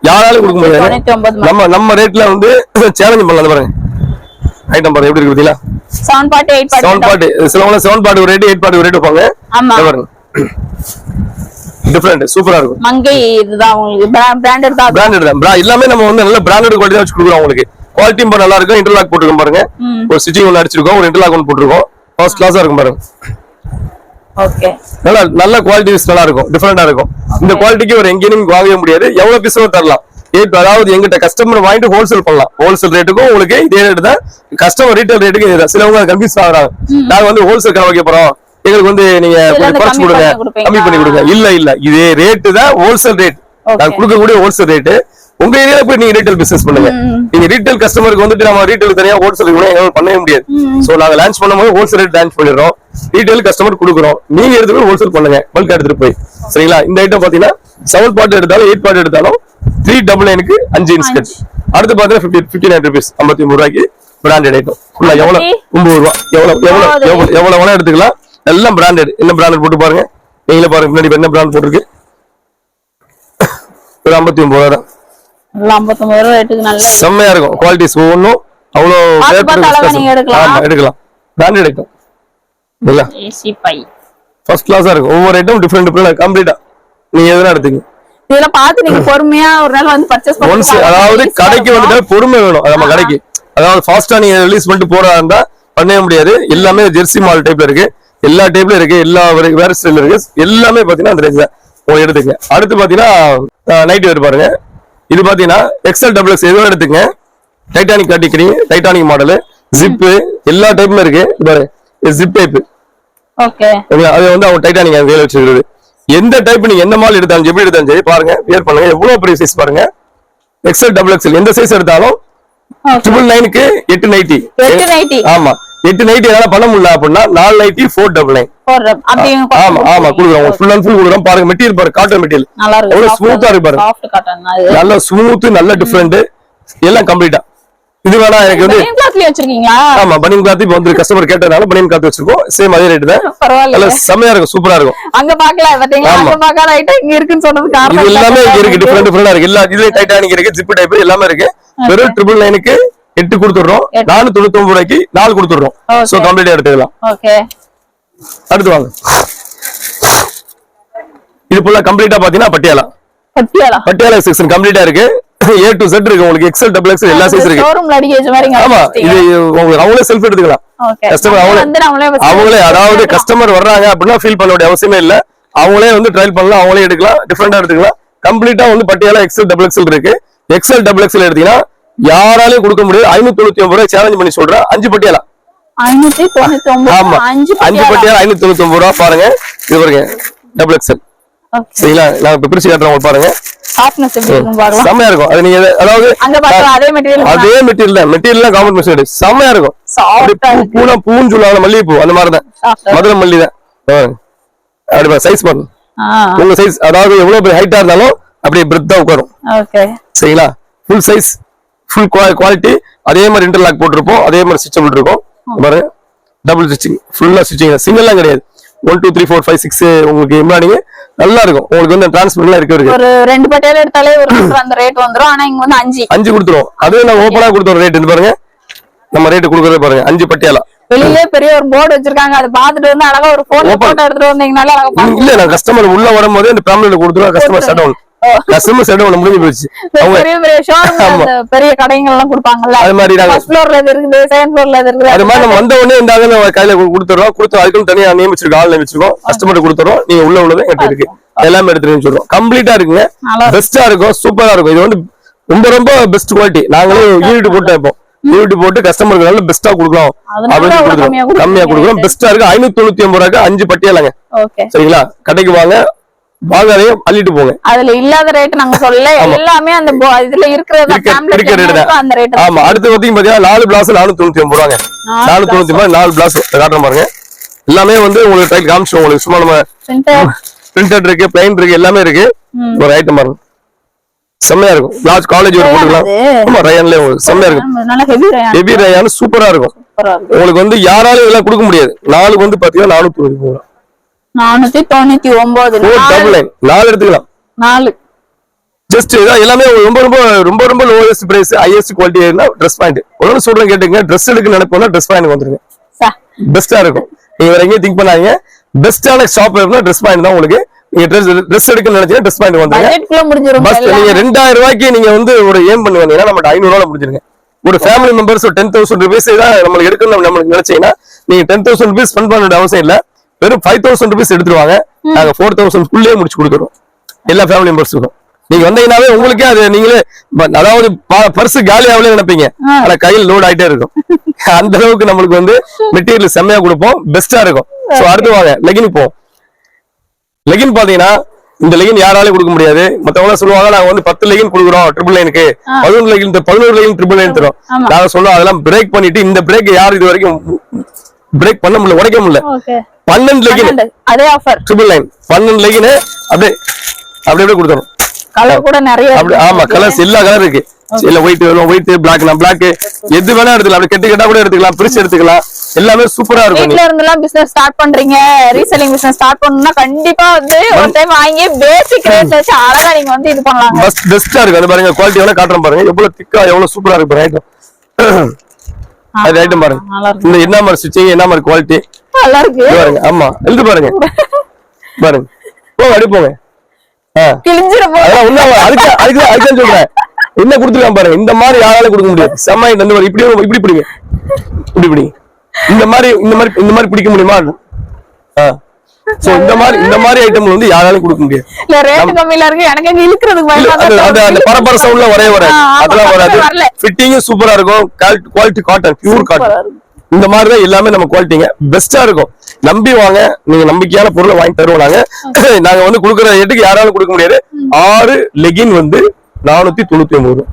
யாராலும் கொடுக்க முடியாது. நம்ம ரேட்ல வந்து சேலஞ்ச் பண்ணலாம். பாருங்க ஐட்டம் பாருங்க எப்படி இருக்கு பாத்தீங்களா? 7 பார்ட் 8 பார்ட் 7 பார்ட் சிலவங்க 7 பார்ட் ஒரு ரேட் 8 பார்ட் ஒரு ரேட் வைப்பாங்க. பாருங்க டிஃபரெண்ட் சூப்பரா இருக்கும். மங்கை இதுதான் உங்களுக்கு பிராண்டட் தான். எல்லாமே நம்ம வந்து நல்ல பிராண்டட் குவாலிட்டி வச்சு கொடுக்குறோம். உங்களுக்கு குவாலிட்டியும் நல்லா இருக்கும். இன்டர்லாக் போட்டுருக்கோம் பாருங்க. ஒரு ஸ்டிச்சிங் ஒன்று அடிச்சிருக்கோம். ஒரு இன்டர்லாக் ஒன்று போட்டுருக்கோம். ஃபர்ஸ்ட் கிளாஸா இருக்கும் பாருங்க. ஓகே நல்ல குவாலிட்டி நல்லா இருக்கும். டிஃபரெண்டா இருக்கும். இந்த குவாலிட்டிக்கு ஒரு எங்கேயும் வாங்கவே முடியாது. எவ்வளவு பீஸும் தரலாம். அதாவது எங்கிட்ட கஸ்டமர் வாங்கிட்டு ஹோல்சேல் பண்ணலாம். ஹோல்சேல் ரேட்டுக்கும் உங்களுக்கு இதே ரேட்டு தான். கஸ்டமர் ரீட்டைல் ரேட்டுக்கு இதுதான். சிலவங்க கன்ஃபியூஸ் ஆகுறாங்க. நாங்க வந்து ஹோல்சேல் கடை வைக்க போறோம், எங்களுக்கு வந்து நீங்க கொஞ்சம் குறைச்சு கொடுங்க, கம்மி பண்ணி கொடுங்க. இல்ல இதே ரேட்டு தான் ஹோல்சேல் ரேட். நான் கொடுக்கக்கூடிய ஹோல்சேல் ரேட்டு. உங்க ஏரியால போய் நீங்க ரீட்டைல் பிசினஸ் பண்ணுங்க. நீங்க ரீட்டைல் கஸ்டமருக்கு வந்துட்டு நம்ம ரீட்டைல் தனியா ஹோல்சேல் எங்களால பண்ணவே முடியாது. சோ நாங்க லான்ச் பண்ணும்போது ஹோல்சேல் ரேட் லான்ச் பண்ணிடுறோம். ரீட்டைல் கஸ்டமர் கொடுக்குறோம். நீங்க எடுத்து போய் ஹோல்சேல் பண்ணுங்க, பல்கா எடுத்துட்டு போய். சரிங்களா? இந்த ஐட்டம் பாத்தீங்கன்னா 7 பார்ட் எடுத்தாலும் 8 பார்ட் எடுத்தாலும் 399க்கு 5 இன்ச் கட். அடுத்து பாத்தீங்கன்னா 59 rupees 59 ரூபாய்க்கு பிராண்டட் ஐட்டம். எவ்வளவு 9 ரூபாய். எவ்வளவு எடுத்துக்கலாம். எல்லாம் பிராண்டட். என்ன பிராண்டட் போட்டு பாருங்க. நீங்களே பாருங்க முன்னாடி என்ன பிராண்ட் போட்டுருக்கு. ஒரு 59 ரூபாய் தான். 59 ரூபாய் ரேட்டுக்கு நல்ல செம்மையா இருக்கும். குவாலிட்டிஸ் ஒவ்வொன்னும் அவ்வளவு எடுக்கலாம். பிராண்டட் ஐட்டம் இல்ல ஏசி பை ஃபர்ஸ்ட் கிளாஸா இருக்கும். ஒவ்வொரு ஐட்டம் டிஃபரெண்ட் கம்ப்ளீட்டா நீங்க எதுனா எடுத்துங்க. இதெல்லாம் பார்த்து நீங்க பொறுமையா ஒரு நாள் வந்து பர்ச்சேஸ் பண்ணுங்க. அதாவது கடைக்கு வந்துட்டா பொறுமை வேணும். நம்ம கடைக்கு அதாவது ஃபாஸ்டா நீங்க ரிலீஸ் பண்ணிட்டு போறதா இருந்தா பண்ணவே முடியாது. எல்லாமே ஜெர்சி மால் டைப்ல இருக்கு. எல்லா டைப்ல இருக்கு. எல்லா வேற ஸ்டைல்ல இருக்கு. எல்லாமே பாத்தீங்கன்னா அந்த ரேஞ்ச் தான் எடுத்துங்க. அடுத்து பாத்தீங்கன்னா நைட் வேர் பாருங்க. இது பாத்தீங்கன்னா எக்ஸ்எல் டபுள் எக்ஸ் எதுவும் எடுத்துங்க. டைட்டானிக் காட்டிக்கிறீங்க. டைட்டானிக் மாடல் ஜிப்பு எல்லா டைப்ல இருக்கு. பாருங்க ஜிப் டைப். ஓகே அது வந்து அவங்க டைட்டானிக் வேலை வச்சிருக்குது. எந்த டைப் நீங்க எந்த மால் எடுத்தாலும் எப்படி எடுத்தாலும் சரி பாருங்க வியர் பண்ணுங்க. எவ்வளவு பெரிய சைஸ் பாருங்க. எக்ஸ்எல் டபுள் எக்ஸ்எல் எந்த சைஸ் எடுத்தாலும் 999க்கு 890. ஆமா 890 என்னால பண்ண முடியல அப்படின்னா 490 499. ஆமா குடுக்குறோம். ஃபுல் அண்ட் ஃபுல் குடுக்குறோம். பாருங்க மெட்டீரியல் பாருங்க. காட்டன் மெட்டீரியல் எவ்வளவு ஸ்மூத்தா இருக்கு பாருங்க. நல்ல ஸ்மூத் நல்ல டிஃபரெண்ட் எல்லாம் கம்ப்ளீட்டா. இது வேணா எனக்கு வந்து ஆமா பனியன் கிளாத் இப்ப வந்து கஸ்டமர் கேட்டதுனால பனியன் கிளாத் வச்சிருக்கோம். சேம் அதே ரேட் தான். நல்ல செமையா இருக்கும். சூப்பரா இருக்கும். அங்க பாக்கல பாத்தீங்களா? அங்க பார்க்காத ஐட்டம் இங்க இருக்குன்னு சொன்னது காரணம் இது எல்லாமே இங்க இருக்கு. டிஃபரெண்டா இருக்கு. எல்லா இதுல டைட்டானிக் இருக்கு. ஜிப் டைப் எல்லாமே இருக்கு. வெறும் 999க்கு 8 கொடுத்துடுறோம். 499 ரூபாய்க்கு 4 கொடுத்துடுறோம். சோ கம்ப்ளீட்டா எடுத்துக்கலாம். ஓகே, அடுத்து வாங்க. இது ஃபுல்லா கம்ப்ளீட்டா பாத்தீங்கன்னா பட்டியாலா செக்ஷன் கம்ப்ளீட்டா இருக்கு. A to Z இருக்கு உங்களுக்கு. XL டபுள் XL எல்லா சைஸ் இருக்கு. ஷோரூம்ல அடி கேஜ் மாதிரி ஆமா, இது அவங்களே செல்ஃப் எடுத்துக்கலாம். கஸ்டமர் அவங்களே அதாவது கஸ்டமர் வர்றாங்க அப்படின்னா ஃபீல் பண்ண வேண்டிய அவசியமே இல்ல. அவங்களே வந்து ட்ரையல் பண்ணலாம், அவங்களே எடுக்கலாம், டிஃபரெண்டா எடுத்துக்கலாம். கம்ப்ளீட்டா வந்து பட்டியாலா XL டபுள் XL இருக்கு. XL டபுள் XL எடுத்தீங்கன்னா யாராலையும் கொடுக்க முடியாது. 599 ரூபாய் சேலஞ்ச் பண்ணி சொல்றேன். 5 பட்டியாலா 599. ஆமா, 5 பட்டியாலா 599 ரூபாய். பாருங்க, இது பாருங்க டபுள் XL. சரிங்களா? நான் இப்ப பிரிச்சு காட்டுறேன் உங்களுக்கு. பாருங்க சாஃப்ட்னஸ் எப்படி இருக்கும் பாருங்க. செமையா இருக்கும். அது நீங்க அதாவது அங்க பாருங்க அதே மெட்டீரியல் காம்பவுண்ட் மெட்டீரியல் செமையா இருக்கும். பூன்னு சொல்லுவாங்க, மல்லிகைப்பூ அந்த மாதிரி தான், மதுரை மல்லி தான். அப்படி சைஸ் பாருங்க, உங்க சைஸ் அதாவது எவ்வளவு பெரிய ஹைட்டா இருந்தாலும் அப்படியே பிரெத்தா உட்காரும். சரிங்களா? Full size, full quality. அதே மாதிரி இன்டர்லாக் போட்டிருப்போம், அதே மாதிரி ஸ்டிச்சபிள் இருக்கும். பாருங்க டபுள் ஸ்டிச்சிங், ஃபுல்லா ஸ்டிச்சிங், சிங்கிள்லாம் கிடையாது. 1 2 3 4 5 6 உங்களுக்கு எம்ப்ராய்டிங் நல்லா இருக்கும். உங்களுக்கு வந்து டிரான்ஸ்பரன்ட்லாம் இருக்கு. ஒரு 2 பட்டியால எடுத்தாலே ஒரு அந்த ரேட் வந்துரும். ஆனா இங்க வந்து 5 கொடுத்துறோம். அதுவே நான் ஓபனா கொடுத்துறோம் ரேட். இது பாருங்க, நம்ம ரேட் கொடுக்கறத பாருங்க. 5 பட்டியாலா. வெளியிலே பெரிய ஒரு போர்டு வச்சிருக்காங்க. அதை பார்த்துட்டு வந்து அழகா ஒரு போட்டோ எடுத்துட்டு வந்தீங்கனால அழகா. இல்ல, நான் கஸ்டமர் உள்ள வரும்போது இந்த பேம்லெட் கொடுத்துருவா. கஸ்டமர் ஷட் டவுன் முடிஞ்சு போச்சு. பெரிய கடைகள் எல்லாம் கொடுப்பாங்கல்ல, அது மாதிரி ஃபர்ஸ்ட் ஃப்ளோர்ல இருக்குது, செகண்ட் ஃப்ளோர்ல இருக்குது. அது மாதிரி நம்ம வந்த உடனே இந்த கையில கொடுத்துறோம். கொடுத்து அதுக்கு தனியா நியமிச்சிருக்கோம், ஆள் நியமிச்சிருக்கோம். கஸ்டமர் கொடுத்துறோம். நீங்க உள்ள உள்ளதை என்கிட்ட இருக்கு, எல்லாமே எடுத்துன்னு சொல்றோம். கம்ப்ளீட்டா இருக்குங்க, பெஸ்டா இருக்கும், சூப்பரா இருக்கும். இது வந்து ரொம்ப ரொம்ப பெஸ்ட் குவாலிட்டி. நாங்களே யூனிட் போட்டு வைப்போம். யூனிட் போட்டு கஸ்டமருக்கு நல்ல பெஸ்டா கொடுக்கலாம் அப்படின்னு கொடுக்குறோம். கம்மியா கொடுக்குறோம், பெஸ்டா இருக்கு. 599 ரூபாய்க்கு 5 பட்டியாலாங்க. சரிங்களா? கடைக்கு வாங்க, வாங்காதையும் அள்ளிட்டு போங்க. அதுல இல்லாத ரேட் நாங்க சொல்லல, எல்லாமே அந்த இதுல இருக்கிறது அந்த ரேட். ஆமா, அடுத்து பாத்தீங்கன்னா 4 பிளாஸ் 499 ரூபாங்க. 499 4 பிளாஸ் காட்டுற பாருங்க. எல்லாமே வந்து உங்களுக்கு டைல் காமிச்சோம். உங்களுக்கு சும்மா நம்ம பிரிண்டட் இருக்கு, பிளைன் இருக்கு, எல்லாமே இருக்கு. ஒரு ஐட்டம் பாருங்க, செம்மையா இருக்கும். லார்ஜ் காலேஜ் ஒரு போட்டுக்கலாம். ஆமா, ரயான்ல செம்மையா இருக்கும். ஹெவி ரயான் சூப்பரா இருக்கும். உங்களுக்கு வந்து யாராலும் இதெல்லாம் கொடுக்க முடியாது. 4 வந்து பாத்தீங்கன்னா 499 ரூபாய். 499 4 எடுத்துக்கலாம். 4 ஜஸ்ட் எல்லாமே ரொம்ப ரொம்ப ரொம்ப ரொம்ப lowest price, highest quality dress point. ஒன்னு சொல்றேன் கேட்டுங்க. ட்ரெஸ் எடுக்க நினைப்போம்னா ட்ரெஸ் பாயிண்ட் வந்துருங்க, பெஸ்டா இருக்கும். நீங்க வேற எங்கேயும் திங்க் பண்ணாதீங்க. பெஸ்டான ஷாப் எப்படின்னா ட்ரெஸ் பாயிண்ட் தான். உங்களுக்கு நீங்க ட்ரெஸ் எடுக்க நினைச்சீங்கன்னா ட்ரெஸ் பாயிண்ட் வந்துருங்க. நீங்க 2000 ரூபாய்க்கு நீங்க வந்து ஒரு ஏம் பண்ணி வந்தீங்கன்னா நம்ம 500 ரூபாய் முடிஞ்சிருங்க. ஒரு ஃபேமிலி மெம்பர்ஸ் ஒரு 10,000 rupees தான் நம்மளுக்கு எடுக்கணும் நம்மளுக்கு நினைச்சீங்கன்னா நீங்க 10,000 rupees ஸ்பெண்ட் பண்ண வேண்டிய அவசியம் இல்ல. வெறும் 5,000 rupees எடுத்துருவாங்க. நாங்க 4,000 குள்ளே முடிச்சு கொடுத்துருவோம் எல்லா ஃபேமிலி மெம்பர்ஸுக்கும். நீங்க வந்தீங்கன்னாவே உங்களுக்கே அது நீங்களே அதாவது பர்ஸ் காலி ஆகலே நினைப்பீங்க, ஆனா கையில் லோட் ஆயிட்டே இருக்கும். அந்த அளவுக்கு நம்மளுக்கு வந்து மெட்டீரியல் செம்மையா கொடுப்போம், பெஸ்டா இருக்கும். சோ அடுத்து வாங்க லெகின் போவோம். லெகின் பாத்தீங்கன்னா இந்த லெகின் யாராலையும் கொடுக்க முடியாது. மத்தவங்க சொல்லுவாங்க நாங்க வந்து 10 லெகின் கொடுக்குறோம் ட்ரிபிள் லைனுக்கு, 11 லெகின் ட்ரிபிள் லைன் தரோம். நாங்க சொல்லுவோம் அதெல்லாம் பிரேக் பண்ணிட்டு இந்த பிரேக் யாரும் இது வரைக்கும் பிரேக் பண்ண முடியல, உடைக்க முடியல. 12 லெகின் அதே ஆஃபர் ட்ரிபிள் லைன் 12 லெகின் அப்படியே கொடுத்துறோம். கலர் கூட நிறைய ஆமா, கலர்ஸ் எல்லா கலர் இருக்கு. இல்ல ஒயிட் வேணும், ஒயிட் பிளாக்னா பிளாக், எது வேணா எடுத்துக்கலாம். அப்படி கெட்டு கெட்டா கூட எடுத்துக்கலாம், பிரிச்சு எடுத்துக்கலாம். எல்லாமே சூப்பரா இருக்கும். வீட்ல இருந்தெல்லாம் பிசினஸ் ஸ்டார்ட் பண்றீங்க, ரீசெல்லிங் பிசினஸ் ஸ்டார்ட் பண்ணனும்னா கண்டிப்பா வந்து ஒரு டைம் வாங்கி பேசிக் ரேட்ல வச்சு அழகா நீங்க வந்து இது பண்ணலாம். பெஸ்டா இருக்கு. அது பாருங்க, குவாலிட்டி வேணா காட்டுறேன் பாருங்க. எவ்வளவு திக்கா எவ்வளவு சூப்பரா இருக்கு பாருங்க ஐட்டம். அது ஐட்டம் பாருங்க. இந்த என்ன மாதிரி ஸ்டிச்சிங், என்ன மாதிரி குவாலிட்டி நல்லா இருக்கு பாருங்க. ஆமா, எழுது பாருங்க பாருங்க. போங்க அடி போங்க. அதுக்கு சொல்றேன் என்ன கொடுத்துருக்கான் பாருங்க. இந்த மாதிரி யாராலும் கொடுக்க முடியாது. செம்ம இப்படி பிடிங்க, இப்படி பிடிங்க. இந்த மாதிரி பிடிக்க முடியுமா? இந்த மாதிரி ஐட்டம் வந்து யாராலும் கொடுக்க முடியாது. அந்த பரபர சவுண்ட்ல வரவே வராது, அதெல்லாம் வராது. ஃபிட்டிங்கும் சூப்பரா இருக்கும். Quality cotton, pure cotton. இந்த மாதிரிதான் எல்லாமே நம்ம குவாலிட்டிங்க பெஸ்டா இருக்கும். நம்பி வாங்க, நீங்க நம்பிக்கையான பொருளை வாங்கி தருவோம். நாங்க வந்து கொடுக்குற ரேட்டுக்கு யாராலும் கொடுக்க முடியாது. 6 லெகின் வந்து 499 ரூபாய்.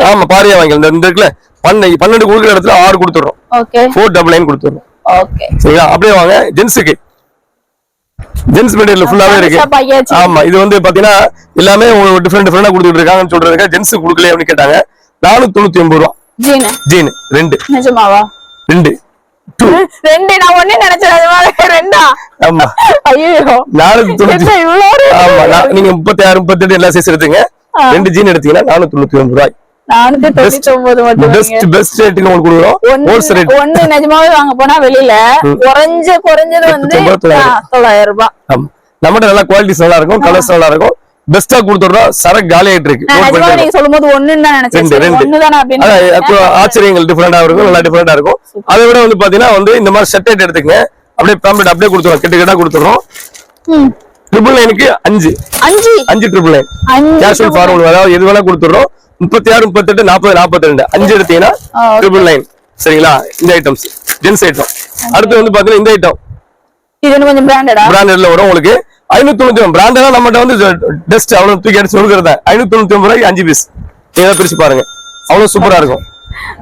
ஆமா, பாதியா வாங்கிக்கலாம். இந்த இருக்குல்ல 12 கொடுக்குற இடத்துல 6 கொடுத்துறோம். 499 கொடுத்துறோம். சரிங்களா? அப்படியே வாங்க. ஜென்ஸுக்கு ஜென்ஸ் மெட்டீரியல் ஃபுல்லாவே இருக்கு. ஆமா, இது வந்து பாத்தீங்கன்னா எல்லாமே டிஃபரெண்ட் டிஃபரெண்டா கொடுத்துட்டு இருக்காங்கன்னு சொல்றதுக்கு ஜென்ஸ் கொடுக்கல அப்படின்னு கேட்டாங்க. 499 ரூபாய் ஜீன் 2. நிஜமாவா? 2 நான் ஒண்ணே நினைச்சேன் ரெண்டா. ஆமா, ஐயோ 499. ஆமா, நீங்க 36 38 எல்லா சைஸ் எடுத்துங்க. 2 ஜீன் எடுத்தீங்கன்னா 499 ரூபாய். 499 மட்டும் பெஸ்ட் ரேட்டுக்கு உங்களுக்கு கொடுக்குறோம் ஹோல்சேல் ரேட். ஒண்ணு நிஜமாவே வாங்க போனா வெளியில குறைஞ்சது வந்து 900 ரூபாய். ஆமா நம்மகிட்ட நல்ல குவாலிட்டிஸ் நல்லா இருக்கும், கலர்ஸ் நல்லா இருக்கும், பெஸ்டா கொடுத்துறோம். சரக்கு காலி ஆயிட்டு இருக்கு. நீங்க சொல்லும்போது ஒண்ணுன்னு தான் நினைச்சேன். ஒண்ணுதானா அப்படின்னு ஆச்சரியங்கள் டிஃபரெண்டா இருக்கும், நல்லா டிஃபரெண்டா இருக்கும். அதை விட வந்து பாத்தீங்கன்னா வந்து இந்த மாதிரி ஷர்ட் எடுத்துக்கங்க, அப்படியே பேம்பெட் அப்படியே கொடுத்துறோம், கிட்ட கொடுத்துறோம். 999க்கு 5 999 கேஷுவல் ஃபார்மல், அதாவது எது வேணா கொடுத்துறோம். 36 38 40 42 5 எடுத்தீங்கன்னா 999. சரிங்களா? இந்த ஐட்டம்ஸ் ஜென்ஸ் ஐட்டம். அடுத்து வந்து பாத்தீங்கன்னா இந்த ஐட்டம் இது கொஞ்சம் பிராண்டட்ல வரும் உங்களுக்கு. 599 பிராண்டடா நம்மகிட்ட வந்து டஸ்ட் அவ்வளவு தூக்கி அடிச்சு சொல்லுறதா 599 ரூபாய்க்கு 5 பீஸ். நீங்க பிரிச்சு பாருங்க, அவ்வளவு சூப்பரா இருக்கும்,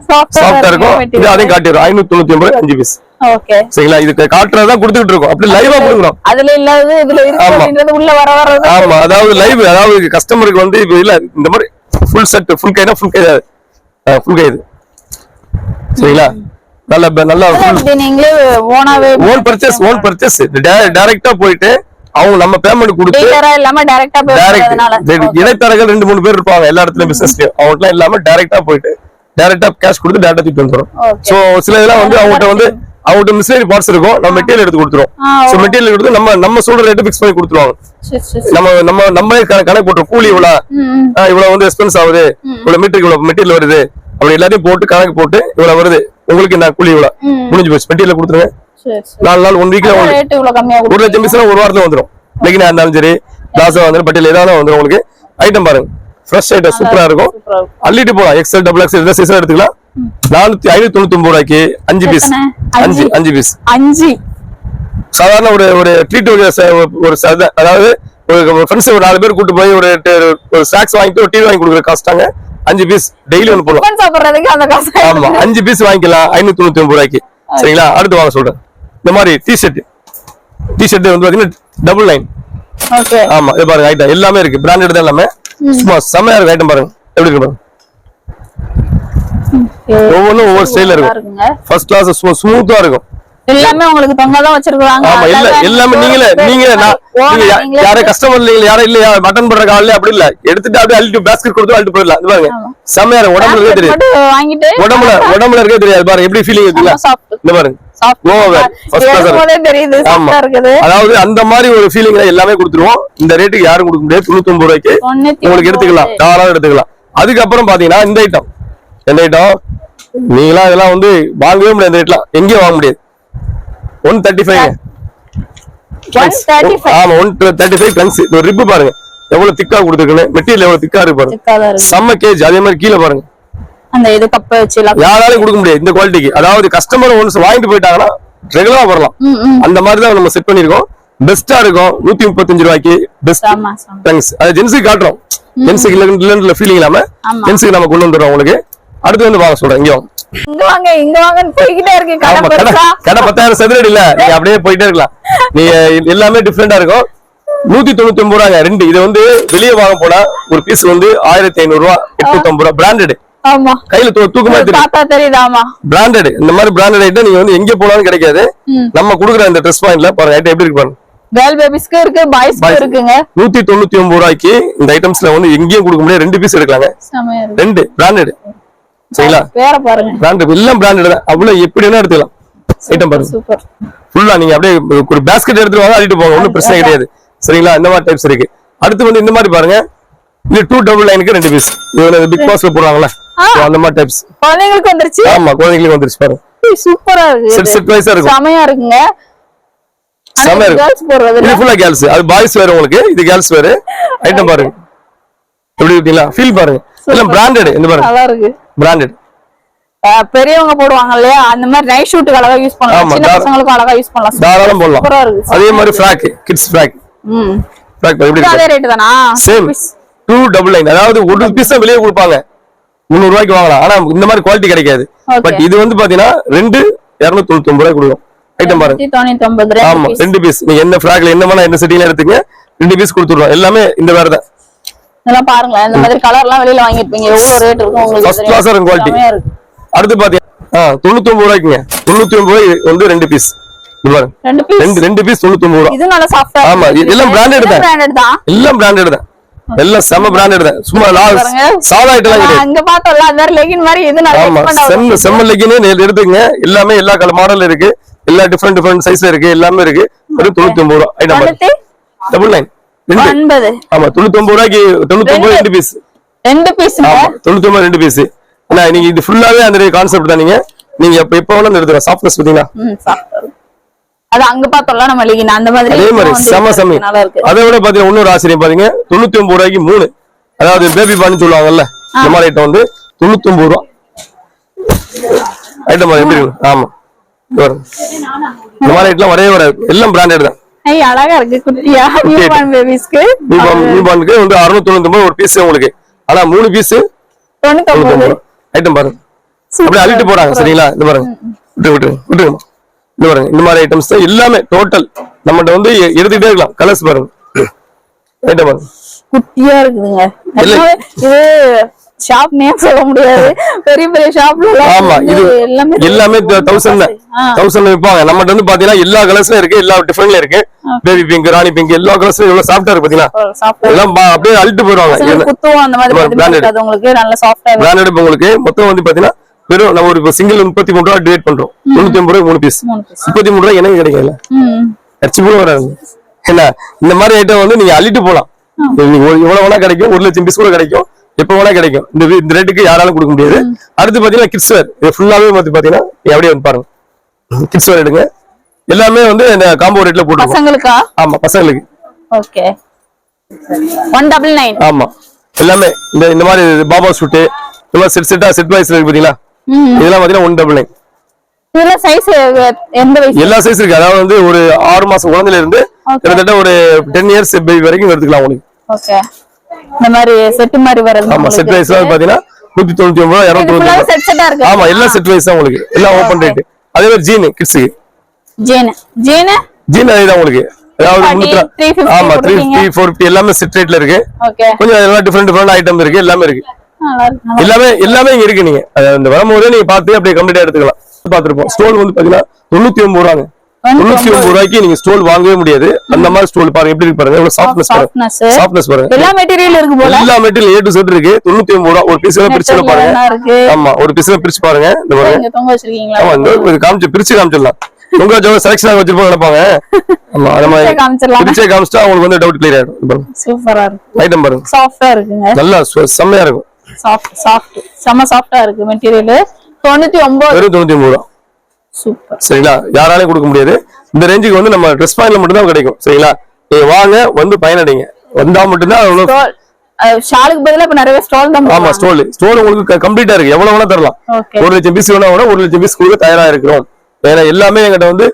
சாஃப்டா இருக்கும். இது அதையும் காட்டிடுறோம். 599 ரூபாய்க்கு 5 பீஸ். ஓகே சரிங்களா? இதுக்கு காட்டுறதா கொடுத்துட்டு இருக்கோம், அப்படி லைவா கொடுக்குறோம். அதுல இல்லாதது இதுல இருக்குன்றது உள்ள வர ஆமா, அதாவது லைவ், அதாவது கஸ்டமருக்கு வந்து இப்ப இல்ல இந்த மாதிரி ஃபுல் செட், ஃபுல் கைனா ஃபுல் கை, ஃபுல் கை இது. சரிங்களா? நல்லா நீங்களே ஓன் பர்ச்சேஸ் டைரக்டா போயிட்டு அவங்க நம்ம பேமெண்ட் கொடுத்து இடைத்தரகர்கள் 2-3 பேர் இருப்பாங்க எல்லா இடத்துலயும் பிசினஸ்லயும். அவங்கலாம் இல்லாம டைரக்டா போயிட்டு டைரக்டா கேஷ் கொடுத்து டைரக்டா தூக்கிட்டு வந்துரும். சோ சில இதெல்லாம் வந்து அவங்ககிட்ட மிஸ்லேரி பார்ட்ஸ் இருக்கும், நம்ம மெட்டீரியல் எடுத்து கொடுத்துரும். சோ மெட்டீரியல் எடுத்து நம்ம சொல்ற ரேட் பிக்ஸ் பண்ணி கொடுத்துருவாங்க. நம்மளே கணக்கு போட்டுரும். கூலி இவ்வளவு வந்து எக்ஸ்பென்ஸ் ஆகுது, இவ்வளவு மீட்டருக்கு இவ்வளவு மெட்டீரியல் வருது, அப்படி எல்லாத்தையும் போட்டு கணக்கு போட்டு இவ்வளவு வருது, உங்களுக்கு என்ன கூலி இவ்வளவு முடிஞ்சு போச்சு, மெட்டீரியல் கொடுத்துருங்க. 4 நாள் 1 வீக்ல 1 லட்சம் பீஸ் ஒரு வாரத்துல வந்துடும். லெகினா இருந்தாலும் சரி, பிளாசா வந்துடும், பட்டியல் ஏதாவது வந்துடும் உங்களுக்கு. ஐட்டம் பாருங்க, ஃப்ரெஷ் ஐட்டம் சூப்பரா இருக்கும். அள்ளிட்டு போலாம். எக்ஸ்எல் டபுள் எக்ஸ்எல் இந்த சைஸ் எடுத்துக்கலாம். 599 ரூபாய்க்கு 5 பீஸ். 5 பீஸ் சாதாரண ஒரு ட்ரீட், ஒரு அதாவது ஒரு ஃப்ரெண்ட்ஸ் ஒரு 4 பேர் கூட்டு போய் ஒரு ஸ்நாக்ஸ் வாங்கிட்டு ஒரு டீ வாங்கி கொடுக்குற காஸ்டாங்க. 5 பீஸ் டெய்லி ஒன்று போடலாம். ஆமா, 5 பீஸ் வாங்கிக்கலாம் 599 ரூபாய்க்கு. சரிங்களா? அடுத்து வாங்க சொல்றேன். இந்த மாதிரி டிஷர்ட் வந்து பாத்தீங்கன்னா 99. ஆமா, இது பாருங்க ஐட்டம் எல்லாமே இருக்கு, பிராண்டட் தான் எல்லாமே. சும்மா செமையா இருக்கு ஐட்டம். பாருங்க எப்படி இருக்கு பாருங்க, ஒவ்வொன்றும் ஒவ்வொரு ஸ்டைல்ல இருக்கும். ஃபர்ஸ்ட் கிளாஸ் ஸ்மூத்தா இருக்கும். எல்லாமே உங்களுக்கு தொங்கதான் வச்சிருக்காங்க. ஆமா, எல்லாமே நீங்க யாரே கஸ்டமர் யாரும் இல்லையா மட்டன் பண்ற காலையில அப்படி இல்ல, எடுத்துட்டு அப்படியே அள்ளிட்டு பேஸ்கெட் கொடுத்து அள்ளிட்டு போயிடலாம். பாருங்க செமையா இருக்கும். உடம்புல இருக்கே தெரியாது, உடம்புல இருக்கே தெரியாது. பாருங்க எப்படி ஃபீலிங் இருக்குல்ல, இந்த பாருங்க அதாவது அந்த மாதிரி ஒரு ஃபீலிங் எல்லாமே கொடுத்துருவோம். இந்த ரேட்டுக்கு யாரும் கொடுக்க முடியாது. 99 ரூபாய்க்கு உங்களுக்கு எடுத்துக்கலாம், தாராளம் எடுத்துக்கலாம். அதுக்கப்புறம் பாத்தீங்கன்னா இந்த ஐட்டம் நீங்களா இதெல்லாம் வந்து வாங்கவே முடியாது. இந்த ரேட்லாம் எங்கேயும் வாங்க முடியாது. 135. ஆமா, 135 டன்ஸ். ஒரு ரிப்பு பாருங்க எவ்வளவு திக்கா கொடுத்துருக்குன்னு, மெட்டீரியல் எவ்வளவு திக்கா இருக்கு பாருங்க, செம்ம கேஜ். அதே மாதிரி கீழே பாருங்க, அந்த இது கப்ப வச்சு யாராலையும் கொடுக்க முடியாது இந்த குவாலிட்டிக்கு. அதாவது கஸ்டமர் ஒன்ஸ் வாங்கிட்டு போயிட்டாங்கன்னா ரெகுலரா வரலாம். அந்த மாதிரி தான் நம்ம செட் பண்ணிருக்கோம். பெஸ்டா இருக்கும். 135 ரூபாய்க்கு பெஸ்ட் டங்ஸ். அது ஜென்ஸுக்கு காட்டுறோம், ஜென்ஸுக்கு இல்ல ஃபீலிங் இல்லாம ஜென்ஸுக்கு நம்ம கொண்டு வந்துடுறோம் உங்களுக்கு. அடுத்து வந்து வாங்க சொல்றேன், இங்க வாங்க போய்கிட்டே இருக்கு. கடை 10,000 சதுரடி இல்ல, நீங்க அப்படியே போயிட்டே இருக்கலாம். நீங்க எல்லாமே டிஃபரெண்டா இருக்கும். 199 ரூபாங்க ரெண்டு. இது வந்து வெளியே வாங்க போனா ஒரு பீஸ் வந்து 1500 ரூபாய், 850 ரூபாய். பிராண்டட். ஆமா, கையில தூக்கமா தெரியுதாமா, பிராண்டட். இந்த மாதிரி பிராண்டட் ஐட்டம் நீங்க வந்து எங்க போனாலும் கிடைக்காது. நம்ம குடுக்குற இந்த ட்ரெஸ் பாயிண்ட்ல பாருங்க ஐட்டம் எப்படி இருக்கு பாருங்க. கேர்ள் பேபிஸ்க்கு இருக்கு, பாய்ஸ்க்கு இருக்குங்க. 199 ரூபாய்க்கு இந்த ஐட்டம்ஸ்ல வந்து எங்கேயும் கொடுக்க முடியாது. 2 பீஸ் எடுக்கலாங்க. ரெண்டு பிராண்டட். சரிங்களா? வேற பாருங்க, பிராண்டட் எல்லாம் பிராண்டட் தான். அவ்வளவு எப்படி வேணா எடுத்துக்கலாம். ஐட்டம் பாருங்க சூப்பர். ஃபுல்லா நீங்க அப்படியே ஒரு பாஸ்கெட் எடுத்துட்டு வாங்க, அள்ளிட்டு போங்க, ஒன்னும் பிரச்சனை கிடையாது. சரிங்களா? இந்த மாதிரி டைப்ஸ் இருக்கு. அடுத்து வந்து இந்த மாதிரி பாருங்க, இது 299க்கு 2 பீஸ். இது பிக் பாஸ்ல போடுறாங்கல்ல, அந்த மாதிரி டைப்ஸ் குழந்தைகளுக்கு வந்துருச்சு. ஆமா, குழந்தைகளுக்கு வந்துருச்சு பாருங்க. சூப்பரா இருக்கு. செட் வைஸா இருக்கும், செமையா இருக்குங்க. செமையா இருக்கு. இது ஃபுல்லா கேர்ள்ஸ், அது பாய்ஸ் வேற உங்களுக்கு, இது கேர்ள்ஸ் வேற. ஐட்டம் பாருங்க எப்படி இருக்கீங்களா, ஃபீல் பாருங்க. எல்லாம் பிராண்டட். இந்த பாருங்க நல்லா இருக்கு, பிராண்டட். பெரியவங்க போடுவாங்க இல்லையா, அந்த மாதிரி நைட் ஷூட்டுக்கு அழகா யூஸ் பண்ணலாம். சின்ன பசங்களுக்கு அழகா யூஸ் பண்ணலாம், தாராளமா போடலாம். அதே மாதிரி ஃப்ராக், கிட்ஸ் ஃப்ராக். ஃப்ராக் எப்படி இருக்கு? அதே ரேட் தானா? சேம் 299. அதாவது ஒரு பீஸ் வெளியே கொடுப்பாங்க, 300 ரூபாய்க்கு வாங்கலாம். ஆனா இந்த மாதிரி குவாலிட்டி கிடைக்காது. பட் இது வந்து பாத்தீங்கன்னா 299 ரூபாய் கொடுக்கும். ஐட்டம் பாருங்க 299. ஆமா, 2 பீஸ். நீங்க என்ன ஃப்ராக்ல என்ன வேணா என்ன செட்டிங்ல எடுத்துங்க, 2 பீஸ் கொடுத்துறோம். எல்லாமே இந்த வேற தான். இதெல்லாம் பாருங்க, இந்த மாதிரி கலர்லாம் வெளியில வாங்கிருப்பீங்க, எவ்வளவு ரேட் இருக்கும் உங்களுக்கு. ஃபர்ஸ்ட் கிளாஸ் இருக்கும் குவாலிட்டி. அடுத்து பாத்தீங்கன்னா 99 ரூபாய்க்குங்க. 99 ரூபாய் வந்து 2 பீஸ். இது பாருங்க, 2 பீஸ் 99 ரூபாய். இது நல்ல சாஃப்ட்டா. ஆமா, எல்லாம் பிராண்டட் தான். எல்லாம் பிராண்டட் தான். எல்லாம் செம பிராண்டட் தான். சும்மா சாதா ஐட்டம் கிடையாது. அங்க பார்த்தோம்ல அந்த லெகின் மாதிரி இது நல்லா ஆமா, செம்ம லெகின் எடுத்துங்க. எல்லாமே எல்லா கலர் மாடல் இருக்கு, எல்லா டிஃபரெண்ட் சைஸ்ல இருக்கு, எல்லாமே இருக்கு. வெறும் 99 ரூபா. ஐட்டம் 99 2. ஆமா, 99 ரூபாய்க்கு 99 2 பீஸ். 2 பீஸ். ஆமா, 99 2 பீஸ். ஆனா நீங்க இது ஃபுல்லாவே அந்த கான்செப்ட் தான். நீங்க எப்ப வேணாலும் எடுத்துக்கலாம். சாஃப்ட்னஸ் பாத்தீங்களா? அது அங்க பார்த்தோம்ல நம்ம லெகின் அந்த மாதிரி. அதே மாதிரி செம நல்லா இருக்கு. அதை விட பாத்தீங்கன்னா இன்னொரு ஆச்சரியம் பாத்தீங்க, 99 ரூபாய்க்கு 3. அதாவது பேபி பான்னு சொல்லுவாங்கல்ல, இந்த மாதிரி ஐட்டம் வந்து 99 ரூபா. ஐட்டம் எப்படி இருக்கு? ஆமா, இந்த மாதிரி ஐட்டம் வரவே வராது. எல்லாம் பிராண்டட் தான். அழகா இருக்கு. குட்டியா நியூபார்ன் பேபிஸ்க்கு நியூபார்னுக்கு வந்து 699 ஒரு பீஸ் உங்களுக்கு. ஆனா 3 பீஸ் 99. ஐட்டம் பாருங்க, அப்படியே அள்ளிட்டு போறாங்க. சரிங்களா? இந்த பாருங்க, விட்டுருங்க. இந்த பாருங்க, இந்த மாதிரி ஐட்டம்ஸ் தான் எல்லாமே டோட்டல் நம்மகிட்ட வந்து எடுத்துக்கிட்டே இருக்கலாம். கலர்ஸ் பாருங்க, ஐட்டம் பாருங்க, குட்டியா இருக்குதுங்க. இது ஷாப் நேம் சொல்ல முடியாது, பெரிய பெரிய ஷாப்ல. ஆமா, இது எல்லாமே 1000 விற்பாங்க. நம்மகிட்ட வந்து பாத்தீங்கன்னா எல்லா கலர்ஸ்ல இருக்கு, எல்லா டிஃபரெண்ட்ல இருக்கு. பேபி பிங்க், ராணி பிங்க், எல்லா கலர்ஸ்லயும் எவ்வளவு சாஃப்டா இருக்கு பாத்தீங்கன்னா. எல்லாம் அப்படியே அள்ளிட்டு போயிடுவாங்க. பிராண்டட் உங்களுக்கு மொத்தம் வந்து பாத்தீங்கன்னா வெறும் நம்ம ஒரு சிங்கிள் 33 ரூபா டிவைட் பண்றோம். 99 ரூபாய் 3 பீஸ். 33 ரூபாய் எனக்கு கிடைக்கல, அடிச்சு கூட வராது. என்ன இந்த மாதிரி ஐட்டம் வந்து நீங்க அள்ளிட்டு போலாம். எவ்வளவு வேணா கிடைக்கும், 1 லட்சம் பீஸ் கூட கிடைக்கும், எப்ப வேணா கிடைக்கும். இந்த ரேட்டுக்கு யாராலும் கொடுக்க முடியாது. அடுத்து பாத்தீங்கன்னா கிட்ஸ் வேர். இது ஃபுல்லாவே வந்து பாத்தீங்கன்னா அப்படியே வந்து பாருங்க, கிட்ஸ் வேர் எடுங்க. எல்லாமே வந்து இந்த காம்போ ரேட்ல போட்டு பசங்களுக்கா? ஆமா, பசங்களுக்கு. ஓகே, 199. ஆமா, எல்லாமே இந்த மாதிரி பாபா சூட், இந்த மாதிரி செட் வைஸ் இருக்கு பாத்தீங்களா? இதெல்லாம் பாத்தீங்கன்னா 199. இதுல சைஸ் எந்த வயசு? எல்லா சைஸ் இருக்கு. அதாவது வந்து ஒரு 6 மாசம் குழந்தையில இருந்து கிட்டத்தட்ட ஒரு 10 இயர்ஸ் பேபி வரைக்கும் எடுத்துக்கலாம் உங்களுக்கு. ஓகே, இந்த மாதிரி செட் மாதிரி வரது. ஆமா, செட் வைஸ் பாத்தீங்கன்னா 199 ரூபாய், 290. செட் செட்டா இருக்கு. ஆமா, எல்லாம் செட் வைஸ் தான் உங்களுக்கு, எல்லாம் ஓபன் ரேட். அதே மாதிரி ஜீன் கிட்ஸ்க்கு ஜீன் அதுதான் உங்களுக்கு. அதாவது ஆமா 350 450 எல்லாமே செட் ரேட்ல இருக்கு. கொஞ்சம் எல்லாம் டிஃபரெண்ட் ஐட்டம் இருக்கு, எல்லாமே இருக்கு. எல்லாமே இங்க இருக்கு. நீங்க இந்த வரும்போதே நீங்க பார்த்து அப்படியே கம்ப்ளீட்டா எடுத்துக்கலாம். பாத்துருப்போம். ஸ்டோல் வந்து பாத்தீங்கன்னா 99 ரூபாங்க. 99 ரூபாய்க்கு நீங்க ஸ்டோல் வாங்கவே முடியாது. அந்த மாதிரி ஸ்டோல் பாருங்க, எப்படி இருக்கு பாருங்க, எவ்வளவு சாஃப்ட்னஸ் பாருங்க. எல்லா மெட்டீரியல் இருக்கு போல, எல்லா மெட்டீரியல் A to Z இருக்கு. 99 ரூபாய். ஒரு பீஸ் பிரிச்சு பாருங்க. ஆமா, ஒரு பீஸ் பிரிச்சு பாருங்க. இந்த பாருங்க, தொங்க வச்சிருக்கீங்களா? ஆமா, இந்த காமிச்சு பிரிச்சு காமிச்சிடலாம். உங்க ஜோடி செலக்ஷன் வச்சிருப்போம் நினைப்பாங்க. ஆமா, நம்ம பிரிச்சே காமிச்சா உங்களுக்கு வந்து டவுட் கிளியர் ஆயிடும். சூப்பரா இருக்கு ஐட்டம் பாருங்க, சாஃப்ட்டா இருக்குங்க. நல்லா செம்மையா இருக்கும். சாஃப்ட் செம சாஃப்ட்டா இருக்கு மெட்டீரியல். 99 வெறும் 99 ரூபாய். சூப்பர். சரிங்களா? யாராலையும் கொடுக்க முடியாது. இந்த ரேஞ்சுக்கு வந்து நம்ம ட்ரெஸ் பாயிண்ட்ல மட்டும் தான் கிடைக்கும். சரிங்களா? நீங்க வாங்க, வந்து பயனடைங்க. வந்தா மட்டும் தான். ஷாலுக்கு பதிலா இப்ப நிறைய ஸ்டால் தான். ஆமா, ஸ்டால் உங்களுக்கு கம்ப்ளீட்டா இருக்கு. எவ்வளவு வேணா தரலாம். 1 லட்சம் பீஸ் வேணா கூட 1 லட்சம் பீஸ் கொடுக்க தயாரா இருக்கிறோம். ஏன்னா எல்லாமே எங்கிட்ட வந்து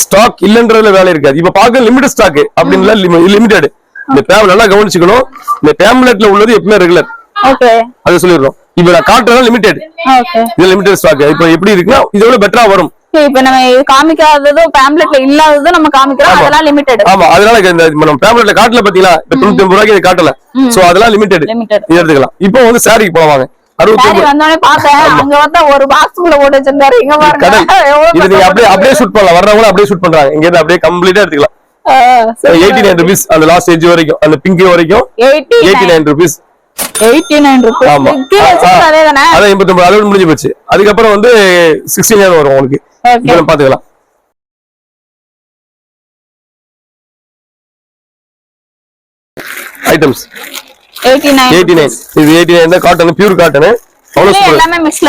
ஸ்டாக் இல்லன்றதுல வேலை இருக்காது. இப்ப பாக்க லிமிடெட் ஸ்டாக் அப்படின்னு லிமிடெட். இந்த பேம் நல்லா கவனிச்சுக்கணும். இந்த பேம்லெட்ல உள்ளது எப்பவுமே ரெகுலர். ஓகே, அது சொல்லிடுறோம். இப்ப நான் காட்டுறதா லிமிடெட். ஓகே, இது லிமிடெட் ஸ்டாக். இப்ப எப்படி இருக்குன்னா இதோட பெட்டரா வரும். இப்ப நம்ம காமிக்காததும் பேம்லெட்ல இல்லாததும் நம்ம காமிக்கிறோம், அதெல்லாம் லிமிடெட். ஆமா, அதனால இந்த நம்ம பேம்லெட்ல காட்டல பாத்தீங்களா? இப்ப 99 ரூபாய்க்கு இது காட்டல. சோ அதெல்லாம் லிமிடெட். இது எடுத்துக்கலாம். இப்போ வந்து சாரிக்கு போவாங்க. 69 வந்தோனே பார்த்தேன், அங்க வந்தா ஒரு பாக்ஸ் குள்ள போட்டு வச்சிருந்தாரு. இங்க பாருங்க, இது நீங்க அப்படியே ஷூட் பண்ணலாம். வர்றவங்க அப்படியே ஷூட் பண்றாங்க. இங்க இருந்து அப்படியே கம்ப்ளீட்டா எடுத்துக்கலாம். 89 rupees அந்த லாஸ்ட் எட்ஜ் வரைக்கும், அந்த பிங்க் வரைக்கும் 89 rupees. 89 rupees. ஆமா, அதான் 89 அளவு முடிஞ்சு போச்சு. அதுக்கப்புறம் வந்து 69 வரும் உங்களுக்கு. இதெல்லாம் பாத்துக்கலாம். ஐட்டம்ஸ் 89. இது 89 தான். Cotton, pure cotton. எல்லாமே மிக்ஸ்ல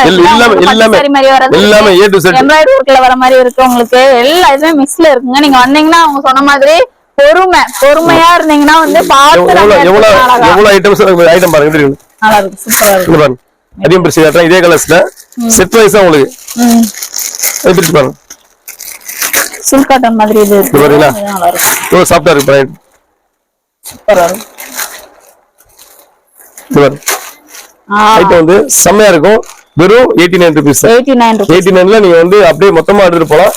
எல்லாமே A to Z எம்ப்ராய்டரி வர்க்ல வர மாதிரி இருக்கு உங்களுக்கு. எல்லா இதுமே மிக்ஸ்ல இருக்குங்க. நீங்க வந்தீங்கன்னா அவங்க சொன்ன மாதிரி பொறுமையா இருந்தீங்கன்னா வந்து பாத்து எவ்வளவு ஐட்டம்ஸ் ஐட்டம் பாருங்க, எப்படி இருக்கு. நல்லா இருக்கு, சூப்பரா இருக்கு பாருங்க. அதையும் பிரிச்சு காட்டுறேன். இதே கலர்ஸ்ல செட் வைஸா உங்களுக்கு அது பிரிச்சு பாருங்க. சில்க் காட்டன் மாதிரி இது பாருங்களா, நல்லா இருக்கு. ரொம்ப சாஃப்ட்டா இருக்கு. பாருங்க, சூப்பரா இருக்கு. பாருங்க, ஐட்டம் வந்து செம்மையா இருக்கும். வெறும் 89 rupees. 89ல நீங்க வந்து அப்படியே மொத்தமா எடுத்துட்டு போலாம்.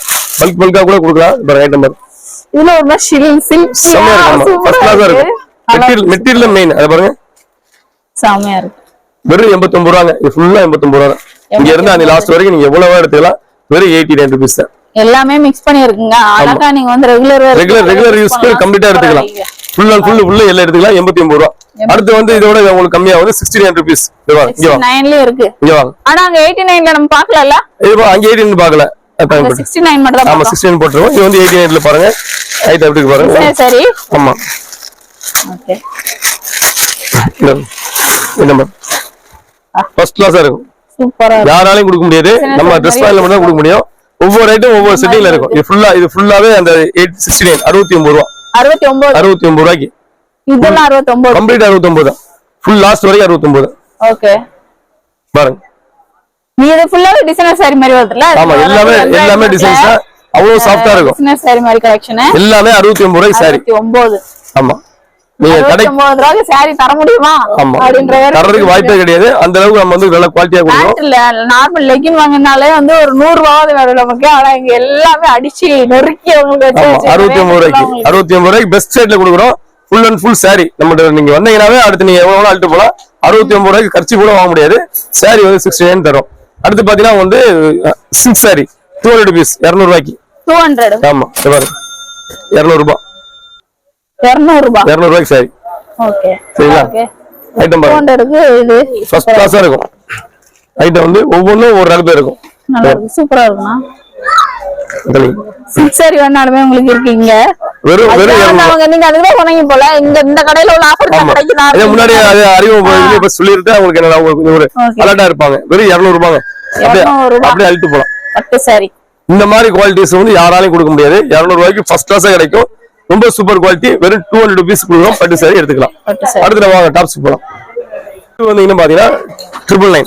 பல்கா கூட கொடுக்கலாம். பாருங்க, ஐட்டம் பாருங்க. இதுல ஒரு சில்க் செம்மையா இருக்கும். ஃபர்ஸ்ட் கிளாஸா இருக்கும். Material main. அத பாருங்க, செம்மையா இருக்கு. வெறும் 89 ரூபாங்க. இது ஃபுல்லா 89 ரூபா. இங்க இருந்து அந்த லாஸ்ட் வரைக்கும் நீங்க எவ்வளவு எடுத்துக்கலாம். வெறும் 89 rupees தான். எல்லாமே மிக்ஸ் பண்ணி இருக்குங்க. அழகா நீங்க வந்து ரெகுலர் யூஸ்க்கு கம்ப்ளீட்டா எடுத்துக்கலாம். ஃபுல் அண்ட் ஃபுல் உள்ள எல்லாம் எடுத்துக்கலாம் 89 ரூபா. அடுத்து வந்து இதோட உங்களுக்கு கம்மியா வந்து 69 rupees. இங்க வாங்க 69 இருக்கு. இங்க வாங்க. ஆனா அங்க 89ல நம்ம பார்க்கலல. இது அங்க 89 பார்க்கல. 69 மட்டும் தான். ஆமா 69 போட்டுறோம். இது வந்து 89ல பாருங்க. ஹைட் எப்படி இருக்கு பாருங்க. சரி. ஆமா. ஓகே. இந்த நம்பர் ஃபர்ஸ்ட் கிளாஸா இருக்கும். சூப்பரா இருக்கு. யாராலையும் கொடுக்க முடியாது. நம்ம Dress Pantல மட்டும் தான் கொடுக்க முடியும். ஒவ்வொரு ஐட்டம் ஒவ்வொரு செட்டிங்ல இருக்கும். இது ஃபுல்லாவே அந்த 69 69 ரூபா. 69 ரூபாய்க்கு. இதெல்லாம் 69. கம்ப்ளீட் 69 தான். ஃபுல் லாஸ்ட் வரைக்கும் 69. ஓகே. பாருங்க. இது ஃபுல்லாவே டிசைனர் saree மாதிரி வருதுல. ஆமா எல்லாமே டிசைன்ஸ் தான். அவ்வளவு சாஃப்ட்டா இருக்கும். டிசைனர் saree மாதிரி கலெக்ஷன். எல்லாமே 69 ரூபாய்க்கு saree. 69. ஆமா. நீங்க கடைக்கு 69 ரூபாய்க்கு saree தர முடியுமா? தரதுக்கு வாய்ப்பே கிடையாது. அந்த அளவுக்கு நம்ம வந்து நல்ல குவாலிட்டியா கொடுக்கிறோம். இல்ல நார்மல் லெகின் வாங்குனாலே வந்து ஒரு 100 ரூபாய் வேணும் நமக்கு. ஆனா இங்க எல்லாமே அடிச்சு நொறுக்கி உங்களுக்கு வச்சு 69 ரூபாய்க்கு பெஸ்ட் சைட்ல கொடுக்குறோம். Full and full saree. நம்மகிட்ட நீங்க வந்தீங்கன்னாவே அடுத்து நீங்க எவ்வளவு அழுட்டு போலாம். 69 ரூபாய்க்கு கர்ச்சி கூட வாங்க முடியாது. saree வந்து 69 தரும். அடுத்து பாத்தீங்கன்னா வந்து சில்க் saree 200 rupees 200 ரூபாய்க்கு. 200. ஆமா இது பாருங்க 200 ரூபாய். 200 ரூபாய்க்கு saree. ஓகே. சரிங்களா? ஐட்டம் பாருங்க. 200க்கு இது ஃபர்ஸ்ட் கிளாஸா இருக்கும். ஐட்டம் வந்து ஒவ்வொன்றும் ஒரு ரகத்துல இருக்கும். நல்லா இருக்கு. சூப்பரா இருக்குமா? சில்க் saree வேணாலுமே உங்களுக்கு இருக்கீங்க. வெறும் அவங்க நீங்க அதுவே சொன்னீங்க போல இந்த கடையில உள்ள ஆஃபர் கிடைக்குதா? முன்னாடி அது அறிவு சொல்லிட்டு அவங்களுக்கு என்ன கொஞ்சம் ஒரு அலர்ட்டா இருப்பாங்க. வெறும் 200 ரூபாங்க. அப்படியே அழுட்டு போலாம். பட்டு saree இந்த மாதிரி குவாலிட்டிஸ் வந்து யாராலையும் கொடுக்க முடியாது. 200 ரூபாய்க்கு ஃபர்ஸ்ட் கிளாஸா கிடைக்கும். ரொம்ப சூப்பர் குவாலிட்டி. வெறும் 200 rupees கொடுக்குறோம். பட்டு saree எடுத்துக்கலாம். அடுத்து நம்ம வாங்க டாப்ஸ் போலாம். இது வந்து என்ன பாத்தீங்கன்னா 999.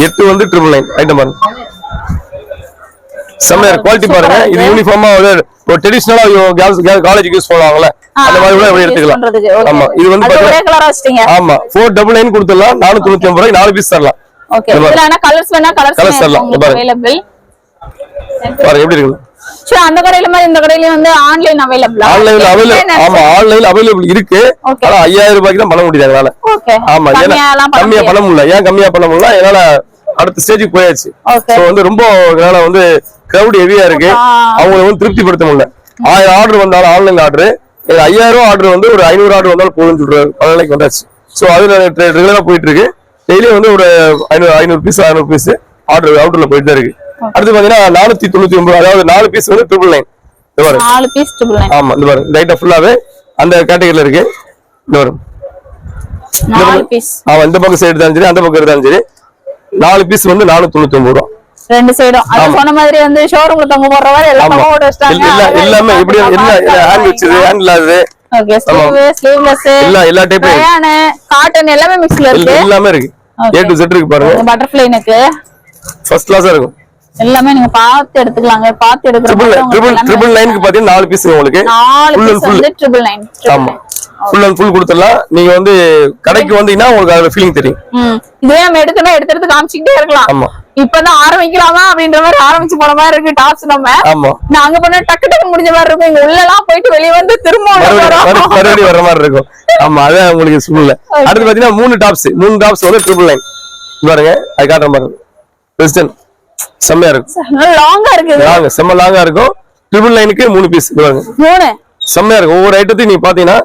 8 வந்து 999 ஐட்டம் பாருங்க. செம்ம குவாலிட்டி பாருங்க. இது யூனிஃபார்மா ஒரு ட்ரெடிஷனலா காலேஜுக்கு யூஸ் பண்ணுவாங்கல்ல அந்த மாதிரி கூட எடுத்துக்கலாம். ஆமா இது வந்து ஆமா 499 கொடுத்துடலாம். 499 ரூபாய்க்கு 4 பீஸ் தரலாம். ஓகே. இதுல என்ன கலர்ஸ் வேணா கலர்ஸ் தரலாம். அவேலபிள். பாருங்க எப்படி இருக்கு. சோ அந்த கடையில மாதிரி இந்த கடையில வந்து ஆன்லைன் அவேலபிள். ஆமா ஆன்லைன் அவேலபிள் இருக்கு. ஆனா 5000 ரூபாய்க்கு தான் பண்ண முடியாது என்னால. ஓகே. ஆமா கம்மியா பண்ண முடியல. ஏன் கம்மியா பண்ண முடியல? என்னால அடுத்த ஸ்டேஜுக்கு போயாச்சு. சோ வந்து ரொம்ப என்னால வந்து கிரவுட் ஹெவியா இருக்கு. அவங்க வந்து திருப்திப்படுத்த முடியல. 1000 ஆர்டர் வந்தாலும் ஆன்லைன் ஆர்டர் 5000 ஆர்டர் வந்து ஒரு 500 ஆர்டர் வந்தாலும் போதும்னு சொல்ற பலனைக்கு வந்தாச்சு. சோ அதுல ரெகுலரா போயிட்டு இருக்கு. டெய்லி வந்து ஒரு 500 பீஸ் 600 பீஸ் ஆர்டர்ல போயிட்டு தான் இருக்கு. அடுத்து பாத்தீங்கன்னா 499 அதாவது 4 பீஸ் வந்து 999. 4 பீஸ் 999. ஆமா இந்த பாருங்க இந்த ஐட்டம் ஃபுல்லாவே அந்த கேட்டகரியில இருக்கு. இந்த வரும் 4 பீஸ். ஆமா இந்த பக்கம் சைடு தான் சரி அந்த பக்கம் இருந்தாலும் சரி 4 பீஸ் வந்து 499 ரூபாய். ரெண்டு சைடும் அது சொன்ன மாதிரி வந்து ஷோரூம்ல தொங்க போற மாதிரி எல்லாம் தொங்க போட்டு வச்சிட்டாங்க. எல்லாமே இப்படி என்ன ஹேண்ட் வெச்சது ஹேண்ட் இல்லாதது. ஓகே. ஸ்லீவ்லெஸ் எல்லா டைப் ரயான் காட்டன் எல்லாமே மிக்ஸ்ல இருக்கு. எல்லாமே இருக்கு. A to Z இருக்கு பாருங்க. பட்டர்ஃப்ளை நெக் ஃபர்ஸ்ட் கிளாஸா இருக்கும். எல்லாமே நீங்க பார்த்து எடுத்துக்கலாங்க. பார்த்து எடுக்கறப்ப 999க்கு பாத்தீங்கன்னா 4 பீஸ் உங்களுக்கு. 4 பீஸ் வந்து 999. ஆமா. ஃபுல் அண்ட் ஃபுல் கொடுத்துடலாம். நீங்க வந்து கடைக்கு வந்தீங்கன்னா உங்களுக்கு அதோட ஃபீலிங் தெரியும். இதே நம்ம எடுத்து காமிச்சிட்டே இருக்கலாம். ஆமா. இப்பதான் ஆரம்பிக்கலாமா அப்படின்ற மாதிரி ஆரம்பிச்சு போன மாதிரி இருக்கு டாப்ஸ். நம்ம நாங்க பண்ண டக்கு முடிஞ்ச மாதிரி இருக்கும். இங்க உள்ள எல்லாம் போயிட்டு வெளியே வந்து திரும்ப மறுபடியும் வர மாதிரி இருக்கும். ஆமா அதான் உங்களுக்கு சூழ்நிலை. அடுத்து பாத்தீங்கன்னா 3 டாப்ஸ் வந்து 999 பாருங்க. அது காட்டுற மாதிரி வெஸ்டர்ன் செம்மையா இருக்கும். லாங்கா இருக்கு. செம்ம லாங்கா இருக்கும். 999க்கு 3 பீஸ் பாருங்க. 3 செம்மையா இருக்கும். ஒவ்வொரு ஐட்டத்தையும் நீங்க பாத்தீங்கன்னா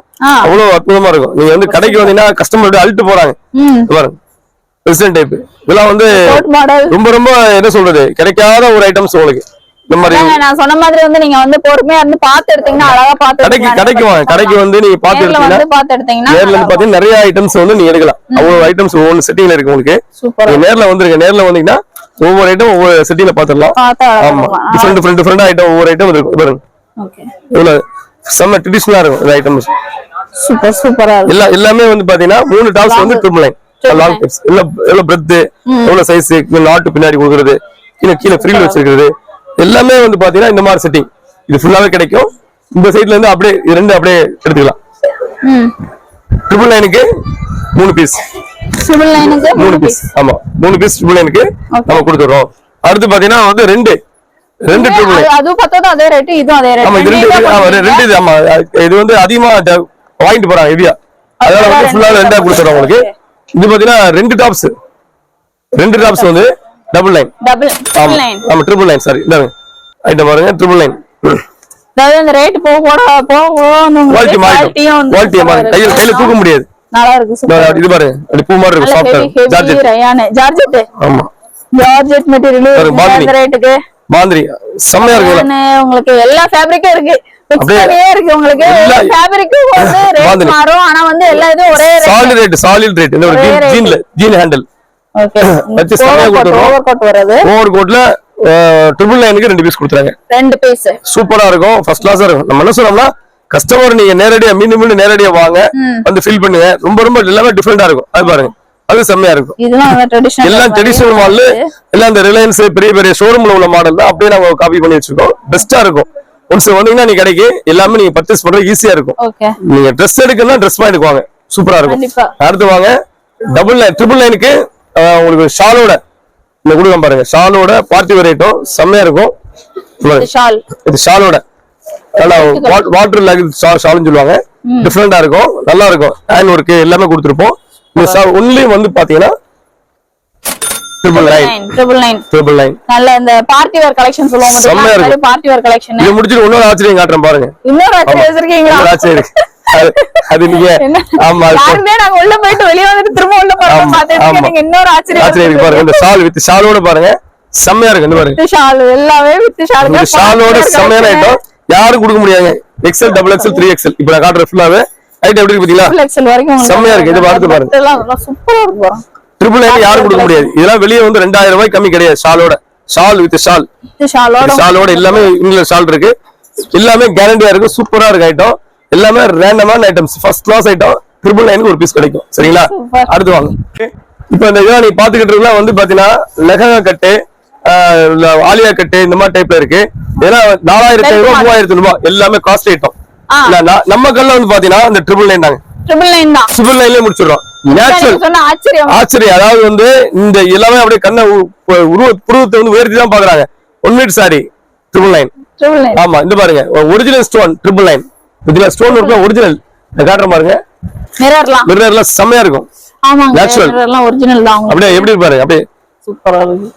அவ்வளவு அற்புதமா இருக்கும். நீங்க வந்து கடைக்கு வந்தீங்கன்னா கஸ்டமர் அழுட்டு போறாங்க பாருங்க. வெஸ்டர்ன் டைப் இதெல்லாம் வந்து ரொம்ப ரொம்ப என்ன சொல்றது கிடைக்காத ஒரு ஐட்டம்ஸ் உங்களுக்கு. இந்த மாதிரி நான் சொன்ன மாதிரி வந்து நீங்க வந்து பொறுமையா இருந்து பாத்து எடுத்தீங்கன்னா அழகா பாத்து கடைக்கு வந்து நீங்க பாத்து எடுத்தீங்கன்னா நேர்ல இருந்து பாத்தீங்கன்னா நிறைய ஐட்டம்ஸ் வந்து நீங்க எடுக்கலாம். அவ்வளவு ஐட்டம்ஸ் ஒவ்வொரு செட்டிங்ல இருக்கு உங்களுக்கு. நேர்ல வந்துருங்க. நேர்ல வந்தீங்கன்னா ஒவ்வொரு ஐட்டம் ஒவ்வொரு செட்டிங்ல பாத்துடலாம். ஆமா டிஃபரெண்ட் ஐட்டம் ஒவ்வொரு ஐட்டம் இருக்கு பாருங்க. ஓகே இவ்வளவு செம்ம ட்ரெடிஷனலா இருக்கும் இந்த ஐட்டம்ஸ். சூப்பரா இருக்கு. எல்லாமே வந்து பாத்தீங்கன்னா 3 டாப்ஸ் வந்து 999. லாங் டைப்ஸ் எவ்வளவு பிரெத் எவ்வளவு சைஸ் நாட்டு பின்னாடி கொடுக்குறது கீழே ஃப்ரீல வச்சிருக்கிறது எல்லாமே வந்து பாத்தீங்கன்னா இந்த மாதிரி செட்டிங் இது ஃபுல்லாவே கிடைக்கும். இந்த சைடுல இருந்து அப்படியே ரெண்டு அப்படியே எடுத்துக்கலாம். 999க்கு 3 பீஸ். 3 பீஸ். ஆமா 3 பீஸ் 999க்கு நம்ம கொடுத்துறோம். அடுத்து பாத்தீங்கன்னா வந்து ரெண்டு 999. அது பார்த்தா அதே ரேட் இதுவும் அதே ரேட். ஆமா ரெண்டு இது ஆமா இது வந்து அதிகமா வாங்கிட்டு போறாங்க ஹெவியா. அதனால வந்து ஃபுல்லா ரெண்டா கொடுத்துறோம் உங்களுக்கு. இது பாத்தீங்கன்னா 2 டாப்ஸ் வந்து 999. ஆமா 999 சாரி இந்தாங்க ஐட்டம் பாருங்க 999. அதாவது இந்த ரேட் போக குவாலிட்டி மாறிடும், குவாலிட்டி மாறிடும், கையில தூக்க முடியாது. நல்லா இருக்கு. இது பாருங்க அப்படி பூ மாதிரி இருக்கும், சாஃப்ட்டா ஜார்ஜெட். ஆமா ஜார்ஜெட் மெட்டீரியல் இந்த ரேட்டுக்கு மாதிரி செம்மையா இருக்கு. உங்களுக்கு எல்லா ஃபேப்ரிக்கும் இருக்கு, அப்படியே இருக்கு. உங்களுக்கு ஃபேப்ரிக்கும் வந்து ரேட் மாறும், ஆனா வந்து எல்லா இதுவும் ஒரே ரேட். Solid rate. இந்த ஒரு ஜீன் ஹேண்டில் ஓகே. வச்சு செம்மையா கொடுத்துறோம். ஓவர் கோட் வருது. ஓவர் கோட்ல 999க்கு 2 பீஸ் கொடுத்துறாங்க. 2 பீஸ் சூப்பரா இருக்கும், ஃபர்ஸ்ட் கிளாஸா இருக்கும். நம்ம என்ன சொல்றோம்னா கஸ்டமர் நீங்க நேரடியா மீண்டும் நேரடியா வாங்க, வந்து ஃபீல் பண்ணுங்க. ரொம்ப எல்லாமே டிஃபரெண்டா இருக்கும். அது பாருங்க, அது செம்மையா இருக்கும். எல்லாம் ட்ரெடிஷனல் மாடல், எல்லாம் இந்த ரிலையன்ஸ் பெரிய ஷோரூம்ல உள்ள மாடல் தான் அப்படியே நம்ம காப்பி பண்ணி வச்சிருக்கோம். பெஸ்டா இருக்கும். ஒன்ஸ் வந்தீங்கன்னா நீ கடைக்கு எல்லாமே நீங்க பர்ச்சேஸ் பண்றது ஈஸியா இருக்கும். நீங்க ட்ரெஸ் எடுக்கணும்னா ட்ரெஸ் பாயிண்ட் வாங்க, சூப்பரா இருக்கும். அடுத்து வாங்க 999க்கு உங்களுக்கு ஷாலோட இந்த கொடுக்க பாருங்க. ஷாலோட பார்ட்டி வேர் ஐட்டம் செம்மையா இருக்கும். இது ஷாலோட நல்லா வாட்டர் லேக் ஷால்னு சொல்லுவாங்க. டிஃபரெண்டா இருக்கும், நல்லா இருக்கும். ஹேண்ட் ஒர்க் எல்லாமே கொடுத்துருப்போம். இந்த ஷால் ஒன்லி வந்து பாத்தீங்கன்னா 999 நல்ல இந்த பார்ட்டி வேர் கலெக்ஷன் சொல்லுவாங்க. செம்மையா இருக்கும் பார்ட்டி வேர் கலெக்ஷன். இது முடிச்சிட்டு இன்னொரு ஆச்சரியம் காட்டுறேன் பாருங்க. இன்னொரு ஆச்சரியம் வச்சிருக்கீங்களா? ஆச்சரியம் அது நீங்க ஆமா யாருமே நாங்க உள்ள போயிட்டு வெளிய வந்துட்டு திரும்ப உள்ள போறோம் பாத்துட்டு நீங்க இன்னொரு ஆச்சரியம் பாருங்க. இந்த ஷால் வித் ஷாலோட பாருங்க செம்மையா இருக்கு. இந்த பாருங்க ஷால் எல்லாமே வித் ஷால். இந்த ஷாலோட செம்மையான ஐட்டம் யாரும் கொடுக்க முடியாதுங்க. XL double XL 3XL இப்ப நான் காட்டுற ஃபுல்லாவே ஐட்டம் எப்படி இருக்கு பாத்தீங்களா? XL வரைக்கும் செம்மையா இருக்கு. இது பார்த்து பாருங்க, எல்லாம் சூப்பரா இருக்கு. 999 யாரும் கொடுக்க முடியாது. இதெல்லாம் வெளியே வந்து 2000 ரூபாய் கம்மி கிடையாது. ஷாலோட ஷால் வித் ஷாலோட எல்லாமே இங்கிலீஷ் ஷால் இருக்கு. எல்லாமே கேரண்டியா இருக்கு, சூப்பரா இருக்கு ஐட்டம். எல்லாமே ரேண்டமான ஐட்டம்ஸ், ஃபர்ஸ்ட் கிளாஸ் ஐட்டம். 999க்கு ஒரு பீஸ் கிடைக்கும். சரிங்களா? அடுத்து வாங்க. இப்ப இந்த இதெல்லாம் நீங்க பாத்துக்கிட்டு இருக்கலாம் வந்து பாத்தீங்கன்னா லெஹங்கா கட்டு, ஆலியா கட்டு இந்த மாதிரி டைப்ல இருக்கு. இதெல்லாம் 4500 ரூபாய் 3000 ரூபாய் எல்லாமே காஸ்ட் ஐட்டம். நம்ம கல்ல வந்து பாத்தீங்கன்னா இந்த 999 தாங்க. 999 முடிச்சிடுறோம். நேச்சுரல் ஆச்சரியம். அதாவது வந்து இந்த எல்லாமே அப்படியே கண்ண புருவத்தை வந்து உயர்த்தி தான் பாக்குறாங்க. 1 மீட்டர் சாரி 999. ஆமா இந்த பாருங்க ஒரிஜினல் ஸ்டோன் 999. இதுல ஸ்டோன் இருக்கு ஒரிஜினல். காட்டுற பாருங்க, மிரர்லாம் செம்மையா இருக்கும். ஆமாங்க, மிரர்லாம் ஒரிஜினல் தான். அப்படியே எப்படி பாருங்க, அப்படியே சூப்பரா இருக்கு.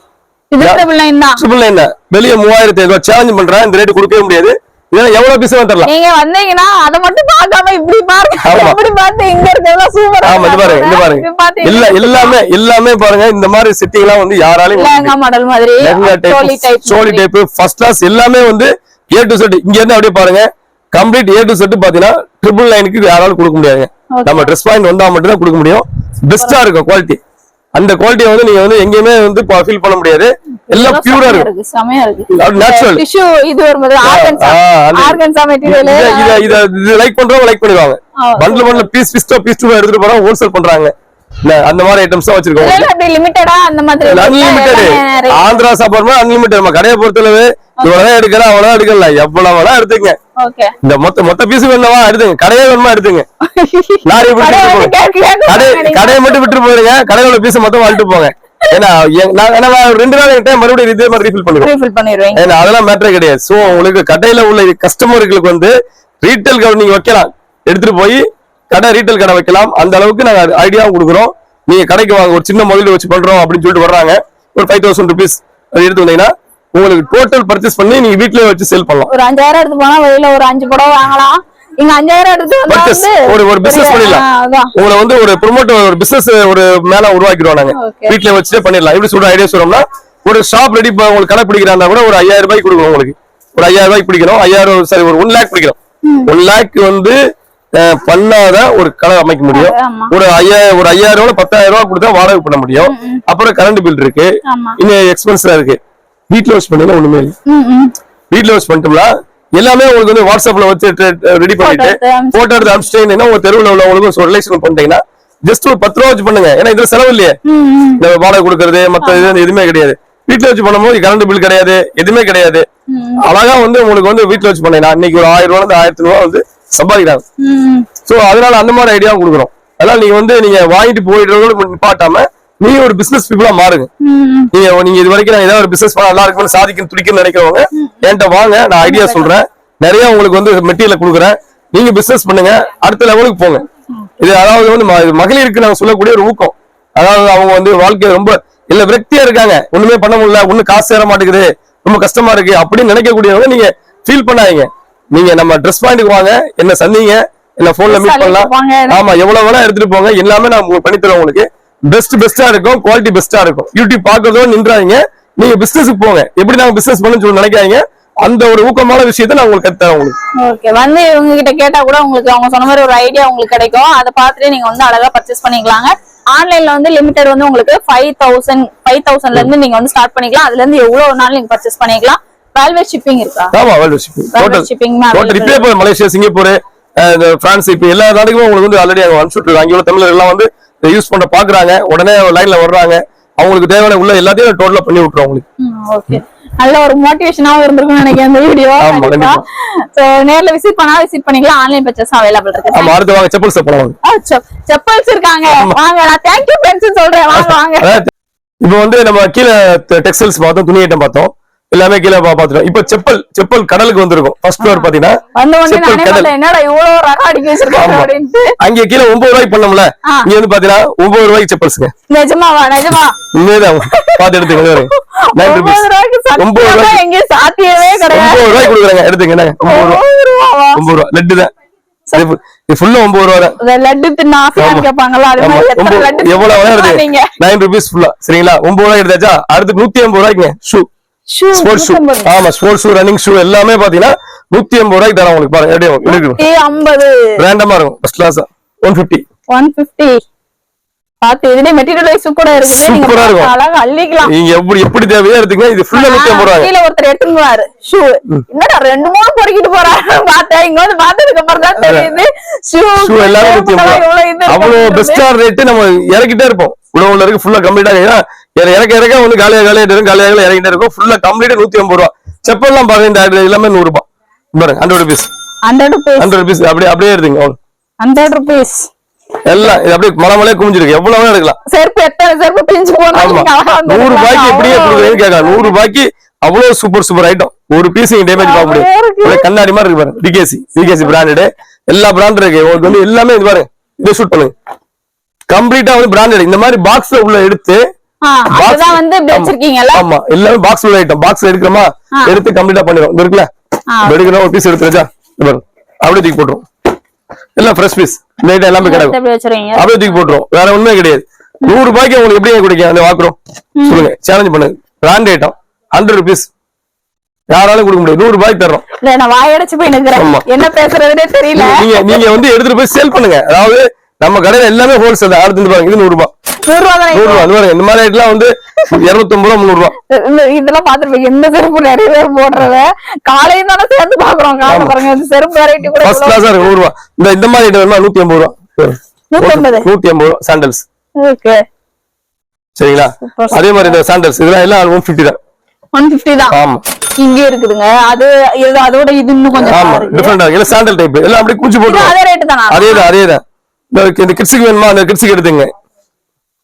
இது 999 தான். வெளிய 3500 ரூபாய் சேலஞ்ச் பண்றேன். இந்த ரேட் கொடுக்கவே முடியாது. இதெல்லாம் எவ்வளவு பீஸ் தரலாம். நீங்க வந்தீங்கன்னா அத மட்டும் பார்க்காம இப்படி பாருங்க, இப்படி பார்த்து இங்க இருக்கதெல்லாம் சூப்பரா. ஆமா இந்த பாருங்க, இந்த பாருங்க எல்லாமே பாருங்க. இந்த மாதிரி செட்டிங்லாம் வந்து யாராலையும் லெஹங்கா மாடல் மாதிரி சோலி டைப் ஃபர்ஸ்ட் கிளாஸ் எல்லாமே வந்து A to Z. இங்க இருந்து அப்படியே பாருங்க கம்ப்ளீட் A to Z பாத்தீங்கன்னா 999க்கு யாராலும் கொடுக்க முடியாதுங்க. நம்ம ட்ரெஸ் பாயிண்ட் வந்தா மட்டும் தான் கொடுக்க முடியும். பெஸ்டா இருக்கும் குவாலிட்டி. அந்த குவாலிட்டியை வந்து நீங்க வந்து எங்கேயுமே வந்து ஃபீல் பண்ண முடியாது. எல்லாம் பியூரா இருக்கு, செமையா இருக்கு. Natural tissue. இது ஒரு ஆர்கன்சா மெட்டீரியல். இது லைக் பண்றவங்க லைக் பண்ணுவாங்க. பண்டில் பீஸ் எடுத்துட்டு போறாங்க, ஹோல்சேல் பண்றாங்க. அந்த மாதிரி ஐட்டம்ஸ் தான் வச்சிருக்கோம். லிமிட்டடா அந்த மாதிரி அன்லிமிட்டட். ஆந்திரா சாப்பாடுமா அன்லிமிட்டட். நம்ம கடையை பொறுத்தளவு இவ்வளவுதான் எடுக்கலாம், அவ்வளவுதான் எடுக்கல, எவ்வளவு வேணா எடுத்துங்க. இந்த மொத்த பீஸ் வேணுமா எடுத்துங்க, கடையே வேணுமா எடுத்துங்க. லாரி கடையை மட்டும் விட்டு போயிருங்க, கடையோட பீஸ் மொத்தம் வாழ்ட்டு போங்க. ஏன்னா 2 நாள் டைம் மறுபடியும் இதே மாதிரி ரீஃபில் பண்ணிடுவேன். ஏன்னா அதெல்லாம் மேட்டரே கிடையாது. சோ உங்களுக்கு கடையில உள்ள கஸ்டமர்களுக்கு வந்து ரீட்டைல் கடை நீங்க வைக்கலாம், எடுத்துட்டு போய் கடை ரீட்டைல் கடை வைக்கலாம். அந்த அளவுக்கு நாங்க ஐடியாவும் கொடுக்குறோம். நீங்க கடைக்கு வாங்க, ஒரு சின்ன முதலீடு வச்சு பண்றோம் அப்படின்னு சொல்லிட்டு வர்றாங்க. ஒரு 5000 rupees எடுத்து வந்தீங்கன்னா உங்களுக்கு டோட்டல் பர்ச்சேஸ் பண்ணி நீங்க வீட்லயே வச்சு சேல் பண்ணலாம். ஒரு 5000 எடுத்து போனா வெளியில ஒரு 5 புடவை வாங்கலாம். இங்க 5000 எடுத்து பர்ச்சேஸ் ஒரு பிசினஸ் பண்ணிடலாம். உங்களை வந்து ஒரு ப்ரோமோட்டர் ஒரு பிசினஸ் ஒரு மேல உருவாக்கிடுவோம். நாங்க வீட்லயே வச்சுட்டே பண்ணிடலாம். எப்படி சொல்ற ஐடியா சொல்றோம்னா ஒரு ஷாப் ரெடி உங்களுக்கு கடை பிடிக்கிறாங்க கூட ஒரு 5000 ரூபாய்க்கு கொடுக்கணும். உங்களுக்கு ஒரு 5000 ரூபாய்க்கு பிடிக்கணும். 5000 சரி ஒரு 1 lakh பிடிக்கணும். 1 lakh வந்து பண்ணாத ஒரு கடை அமைக்க முடியும். ஒரு 5000 ரூபாய் 10,000 ரூபாய் கொடுத்தா வாடகை பண்ண முடியும். அப்புறம் கரண்ட் பில் இருக்கு, இன்னும் எக்ஸ்பென்ஸ்லாம் இருக்கு. வீட்ல வச்சு பண்ணீங்கன்னா ஒண்ணுமே இல்லை. வீட்ல வச்சு பண்ணிட்டோம்னா எல்லாமே உங்களுக்கு வந்து வாட்ஸ்அப்ல வச்சு ரெடி பண்ணிட்டு போட்டோ எடுத்து அனுப்பிச்சிட்டீங்கன்னா உங்க தெருவில் உள்ளவங்களுக்கு ஒரு ரிலேஷன் பண்ணிட்டீங்கன்னா ஜஸ்ட் ஒரு 10 ரூபா வச்சு பண்ணுங்க. ஏன்னா இதுல செலவு இல்லையே, வாடகை கொடுக்கறது மத்த எதுவுமே கிடையாது. வீட்டுல வச்சு பண்ணும்போது கரண்ட் பில் கிடையாது, எதுவுமே கிடையாது. அழகா வந்து உங்களுக்கு வந்து வீட்டுல வச்சு பண்ணீங்கன்னா இன்னைக்கு ஒரு 1000 ரூபாய் 1000 ரூபாய் வந்து சம்பாதிக்கிறாங்க. சோ அதனால அந்த மாதிரி ஐடியாவும் கொடுக்குறோம். அதனால நீங்க வந்து நீங்க வாங்கிட்டு போயிட்டு நிப்பாட்டாம நீங்க ஒரு பிசினஸ் பீப்புளா மாறுங்க. நீங்க இது வரைக்கும் நான் ஏதாவது ஒரு பிசினஸ் பண்ண நல்லா இருக்கும் சாதிக்கணும் துடிக்கணும்னு நினைக்கிறவங்க என்கிட்ட வாங்க, நான் ஐடியா சொல்றேன். நிறைய உங்களுக்கு வந்து மெட்டீரியல் கொடுக்குறேன். நீங்க பிசினஸ் பண்ணுங்க, அடுத்த லெவலுக்கு போங்க. இது அதாவது வந்து மகளிருக்கு நாங்க சொல்லக்கூடிய ஒரு ஊக்கம். அதாவது அவங்க வந்து வாழ்க்கை ரொம்ப இல்ல விரக்தியா இருக்காங்க, ஒண்ணுமே பண்ண முடியல, ஒண்ணு காசு சேர மாட்டேங்குது, ரொம்ப கஷ்டமா இருக்கு அப்படின்னு நினைக்கக்கூடியவங்க நீங்க ஃபீல் பண்ணாதீங்க. நீங்க நம்ம ட்ரெஸ் பாயிண்ட்க்கு வாங்க, என்ன சந்திங்க, என்ன போன்ல மீட் பண்ணலாம். ஆமா, எவ்வளவு வேணா எடுத்துட்டு போங்க, எல்லாமே நான் பண்ணி தரேன் உங்களுக்கு. பெஸ்டா இருக்கும், குவாலிட்டி பெஸ்டா இருக்கும். யூடியூப் பாக்குறதோ நின்றாங்க, நீங்க பிசினஸ்க்கு போங்க. எப்படி நாங்க பிசினஸ் பண்ணணும்னு சொல்லி நினைக்காதீங்க. அந்த ஒரு ஊக்கமான விஷயத்தை நான் உங்களுக்கு கத்துறேன் உங்களுக்கு. ஓகே, வந்து இவங்க கிட்ட கேட்டா கூட உங்களுக்கு அவங்க சொன்ன மாதிரி ஒரு ஐடியா உங்களுக்கு கிடைக்கும். அதை பார்த்துட்டு நீங்க வந்து அழகா பர்ச்சேஸ் பண்ணிக்கலாங்க. ஆன்லைன்ல வந்து லிமிட்டட் வந்து உங்களுக்கு 5,000 இருந்து நீங்க வந்து ஸ்டார்ட் பண்ணிக்கலாம். அதுல இருந்து எவ்வளவு நாள் நீங்க பர்ச்சேஸ் பண்ணிக்கலாம். வேல்வே ஷிப்பிங் இருக்கா? ஆமா, வேல்வே ஷிப்பிங் டோட்டல் இப்படியே போய் மலேசியா, சிங்கப்பூர், பிரான்ஸ், இப்ப எல்லா நாட்டுக்கும் உங்களுக்கு வந்து ஆல்ரெடி அங்க அனுப்பிச்சுட்டு இருக்காங்க. இங்க உள்ள தமிழர்கள் எல்லாம் வந்து யூஸ் பண்ண பாக்குறாங்க, உடனே லைன்ல வர்றாங்க. அவங்களுக்கு தேவையான உள்ள எல்லாத்தையும் டோட்டலா பண்ணி விட்டுறோம் உங்களுக்கு. ஓகே, நல்ல ஒரு மோட்டிவேஷனாவும் இருந்திருக்கும்னு நினைக்கிறேன் இந்த வீடியோ. சோ நேர்ல விசிட் பண்ணிக்கலாம். ஆன்லைன் பர்ச்சேஸ் அவைலபிள் இருக்கு. ஆமா, அடுத்து வாங்க செப்பல்ஸ் போலாம். செப்பல்ஸ் இருக்காங்க, வாங்க. நான் தேங்க் யூ ஃப்ரெண்ட்ஸ் சொல்றேன், வாங்க. இப்போ வந்து நம்ம கீழ டெக்ஸ்டைல்ஸ் பார்த்தோம், துணி ஐட்டம் பார்த்தோம், எல்லாமே கீழே பாத்துட்டோம். இப்ப செப்பல் கடலுக்கு வந்திருக்கும். ஃபர்ஸ்ட் ஃப்ளோர் பாத்தீங்கன்னா என்னடா இவ்வளவு ரகம் அடிக்க வச்சிருக்காங்க அப்படின்ட்டு. அங்க கீழே 9 ரூபாய்க்கு பண்ணோம்ல, இங்க வந்து பாத்தீங்கன்னா 9 ரூபாய்க்கு செப்பல்ஸ்ங்க. நிஜமா உண்மையதான், பாத்து எடுத்துங்க. 9 ரூபாய்க்கு எங்க சாத்தியமே கிடையாது. 9 ரூபாய்க்கு கொடுக்குறாங்க, எடுத்துங்க. 9 ரூபா லட்டு தான். இது ஃபுல்லா 9 ரூபா தான். லட்டு தின்னா கேட்பாங்களா, அது மாதிரி எத்தனை லட்டு எவ்வளவு வேணா எடுங்க. 9 rupees ஃபுல்லா, சரிங்களா? 9 ரூபாய்க்கு எடுத்தாச்சா, அடுத்து 150 ரூபாய்க்குங்க ஷூ. ஸ்போர்ட்ஸ் ஷூ, ஆமா, ஸ்போர்ட்ஸ் ஷூ, ரன்னிங் ஷூ எல்லாமே பாத்தீங்கன்னா 150 ரூபாய்க்கு தரேன் உங்களுக்கு. பாருங்க, எப்படி 150 பிராண்டமா இருக்கும், ஃபர்ஸ்ட் கிளாஸ். 150 பாத்து இதுல மெட்டீரியல் வைஸ் கூட இருக்கு. சூப்பரா இருக்கும், அழகா அள்ளிக்கலாம். நீங்க எப்படி தேவையா எடுத்துங்க. இது ஃபுல்லா 150 ரூபாய். கீழ ஒருத்தர் எடுத்துவாரு ஷூ. என்னடா 2-3 பொறுக்கிட்டு போறாரு பார்த்தேன். இங்க வந்து பார்த்ததுக்கு அப்புறம் தான் தெரியுது ஷூ எல்லாரும் 150 ரூபாய். அவ்வளவு பெஸ்டா ரேட் நம்ம இறக்கிட்டே இருப்போம். உள்ள இருக்கு ஃபுல்லா கம்ப்ளீட்டா. இறக்க வந்து காலியா இறங்கிட்டே இருக்கும். ஃபுல்லா கம்ப்ளீட்டா 150 ரூபாய். செப்பல் எல்லாம் பாருங்க, எல்லாமே 100 ரூபாய். பாருங்க, 100 rupees. 100 rupees அப்படியே எடுத்துங்க. 100 rupees எல்லாம் இது அப்படியே மலைமலையா குமிஞ்சிருக்கு. எவ்வளவு எடுக்கலாம். செருப்பு எத்தனை செருப்பு பிஞ்சு போனா 100 ரூபாய்க்கு எப்படியே கொடுக்குறேன்னு கேட்கலாம். 100 ரூபாய்க்கு அவ்வளவு சூப்பர் ஐட்டம். ஒரு பீஸ் டேமேஜ் பார்க்க முடியும். கண்ணாடி மாதிரி இருக்கு பாருங்க. டிகேசி பிராண்டட், எல்லா பிராண்ட் இருக்கு. உங்களுக்கு வந்து எல்லாமே இது பாருங்க, இதை ஷூட் பண்ணுங்க. கம்ப்ளீட்டா வந்து பிராண்டட். இந்த மாதிரி பாக்ஸ்ல உள்ள எடுத்து வந்து ஆமா, எல்லாமே பாக்ஸ் உள்ள ஐட்டம். பாக்ஸ்ல எடுக்கிறோமா, எடுத்து கம்ப்ளீட்டா பண்ணிடும். இது இருக்குல்ல, எடுக்கிறோம், ஒரு பீஸ் எடுத்து வச்சா அப்படியே தூக்கி போட்டுரும். எல்லாம் ஃப்ரெஷ் பீஸ். இந்த ஐட்டம் எல்லாமே கிடைக்கும், அப்படியே தூக்கி போட்டுரும். வேற ஒண்ணுமே கிடையாது. 100 ரூபாய்க்கு உங்களுக்கு எப்படி கிடைக்கும் அந்த வாக்குறோம் சொல்லுங்க, சேலஞ்ச் பண்ணுங்க. பிராண்ட் ஐட்டம் 100 rupees யாராலும் கொடுக்க முடியாது. 100 ரூபாய்க்கு தர்றோம். நான் வாயடைச்சு போய் நிக்கிறேன், என்ன பேசுறதுனே தெரியல. நீங்க வந்து எடுத்துட்டு போய் சேல் பண்ணுங்க. அதாவது நம்ம கடையில எல்லாமே ஹோல்சேல் தான். அடுத்து பாருங்க, இது 100 ரூபாய். 100 ரூபாய். இந்த மாதிரி ஐட்டம் வந்து 250 ரூபாய், 300 ரூபாய். இதெல்லாம் பாத்துருப்பீங்க. எந்த செருப்பு நிறைய பேர் போடுறத காலையும் தானே சேர்ந்து பாக்குறோம். காலையில பாருங்க, இந்த செருப்பு வெரைட்டி கூட ஃபர்ஸ்ட் கிளாஸா இருக்கு. 100 ரூபாய். இந்த மாதிரி ஐட்டம் 150 ரூபாய். 150 ரூபாய் சாண்டல்ஸ். ஓகே, சரிங்களா? அதே மாதிரி இந்த சாண்டல்ஸ் இதெல்லாம் எல்லாம் 150 தான். 150 தான். ஆமா, இங்க இருக்குதுங்க. அது அதோட இது இன்னும் கொஞ்சம் டிஃபரெண்டா இருக்கு. சாண்டல் டைப் எல்லாம் அப்படியே குஞ்சு போட்டு அதே ரேட் தானா? அதேதான். இந்த கிட்ஸுக்கு வேணுமா, அந்த கிட்ஸுக்கு எடுத்துங்க.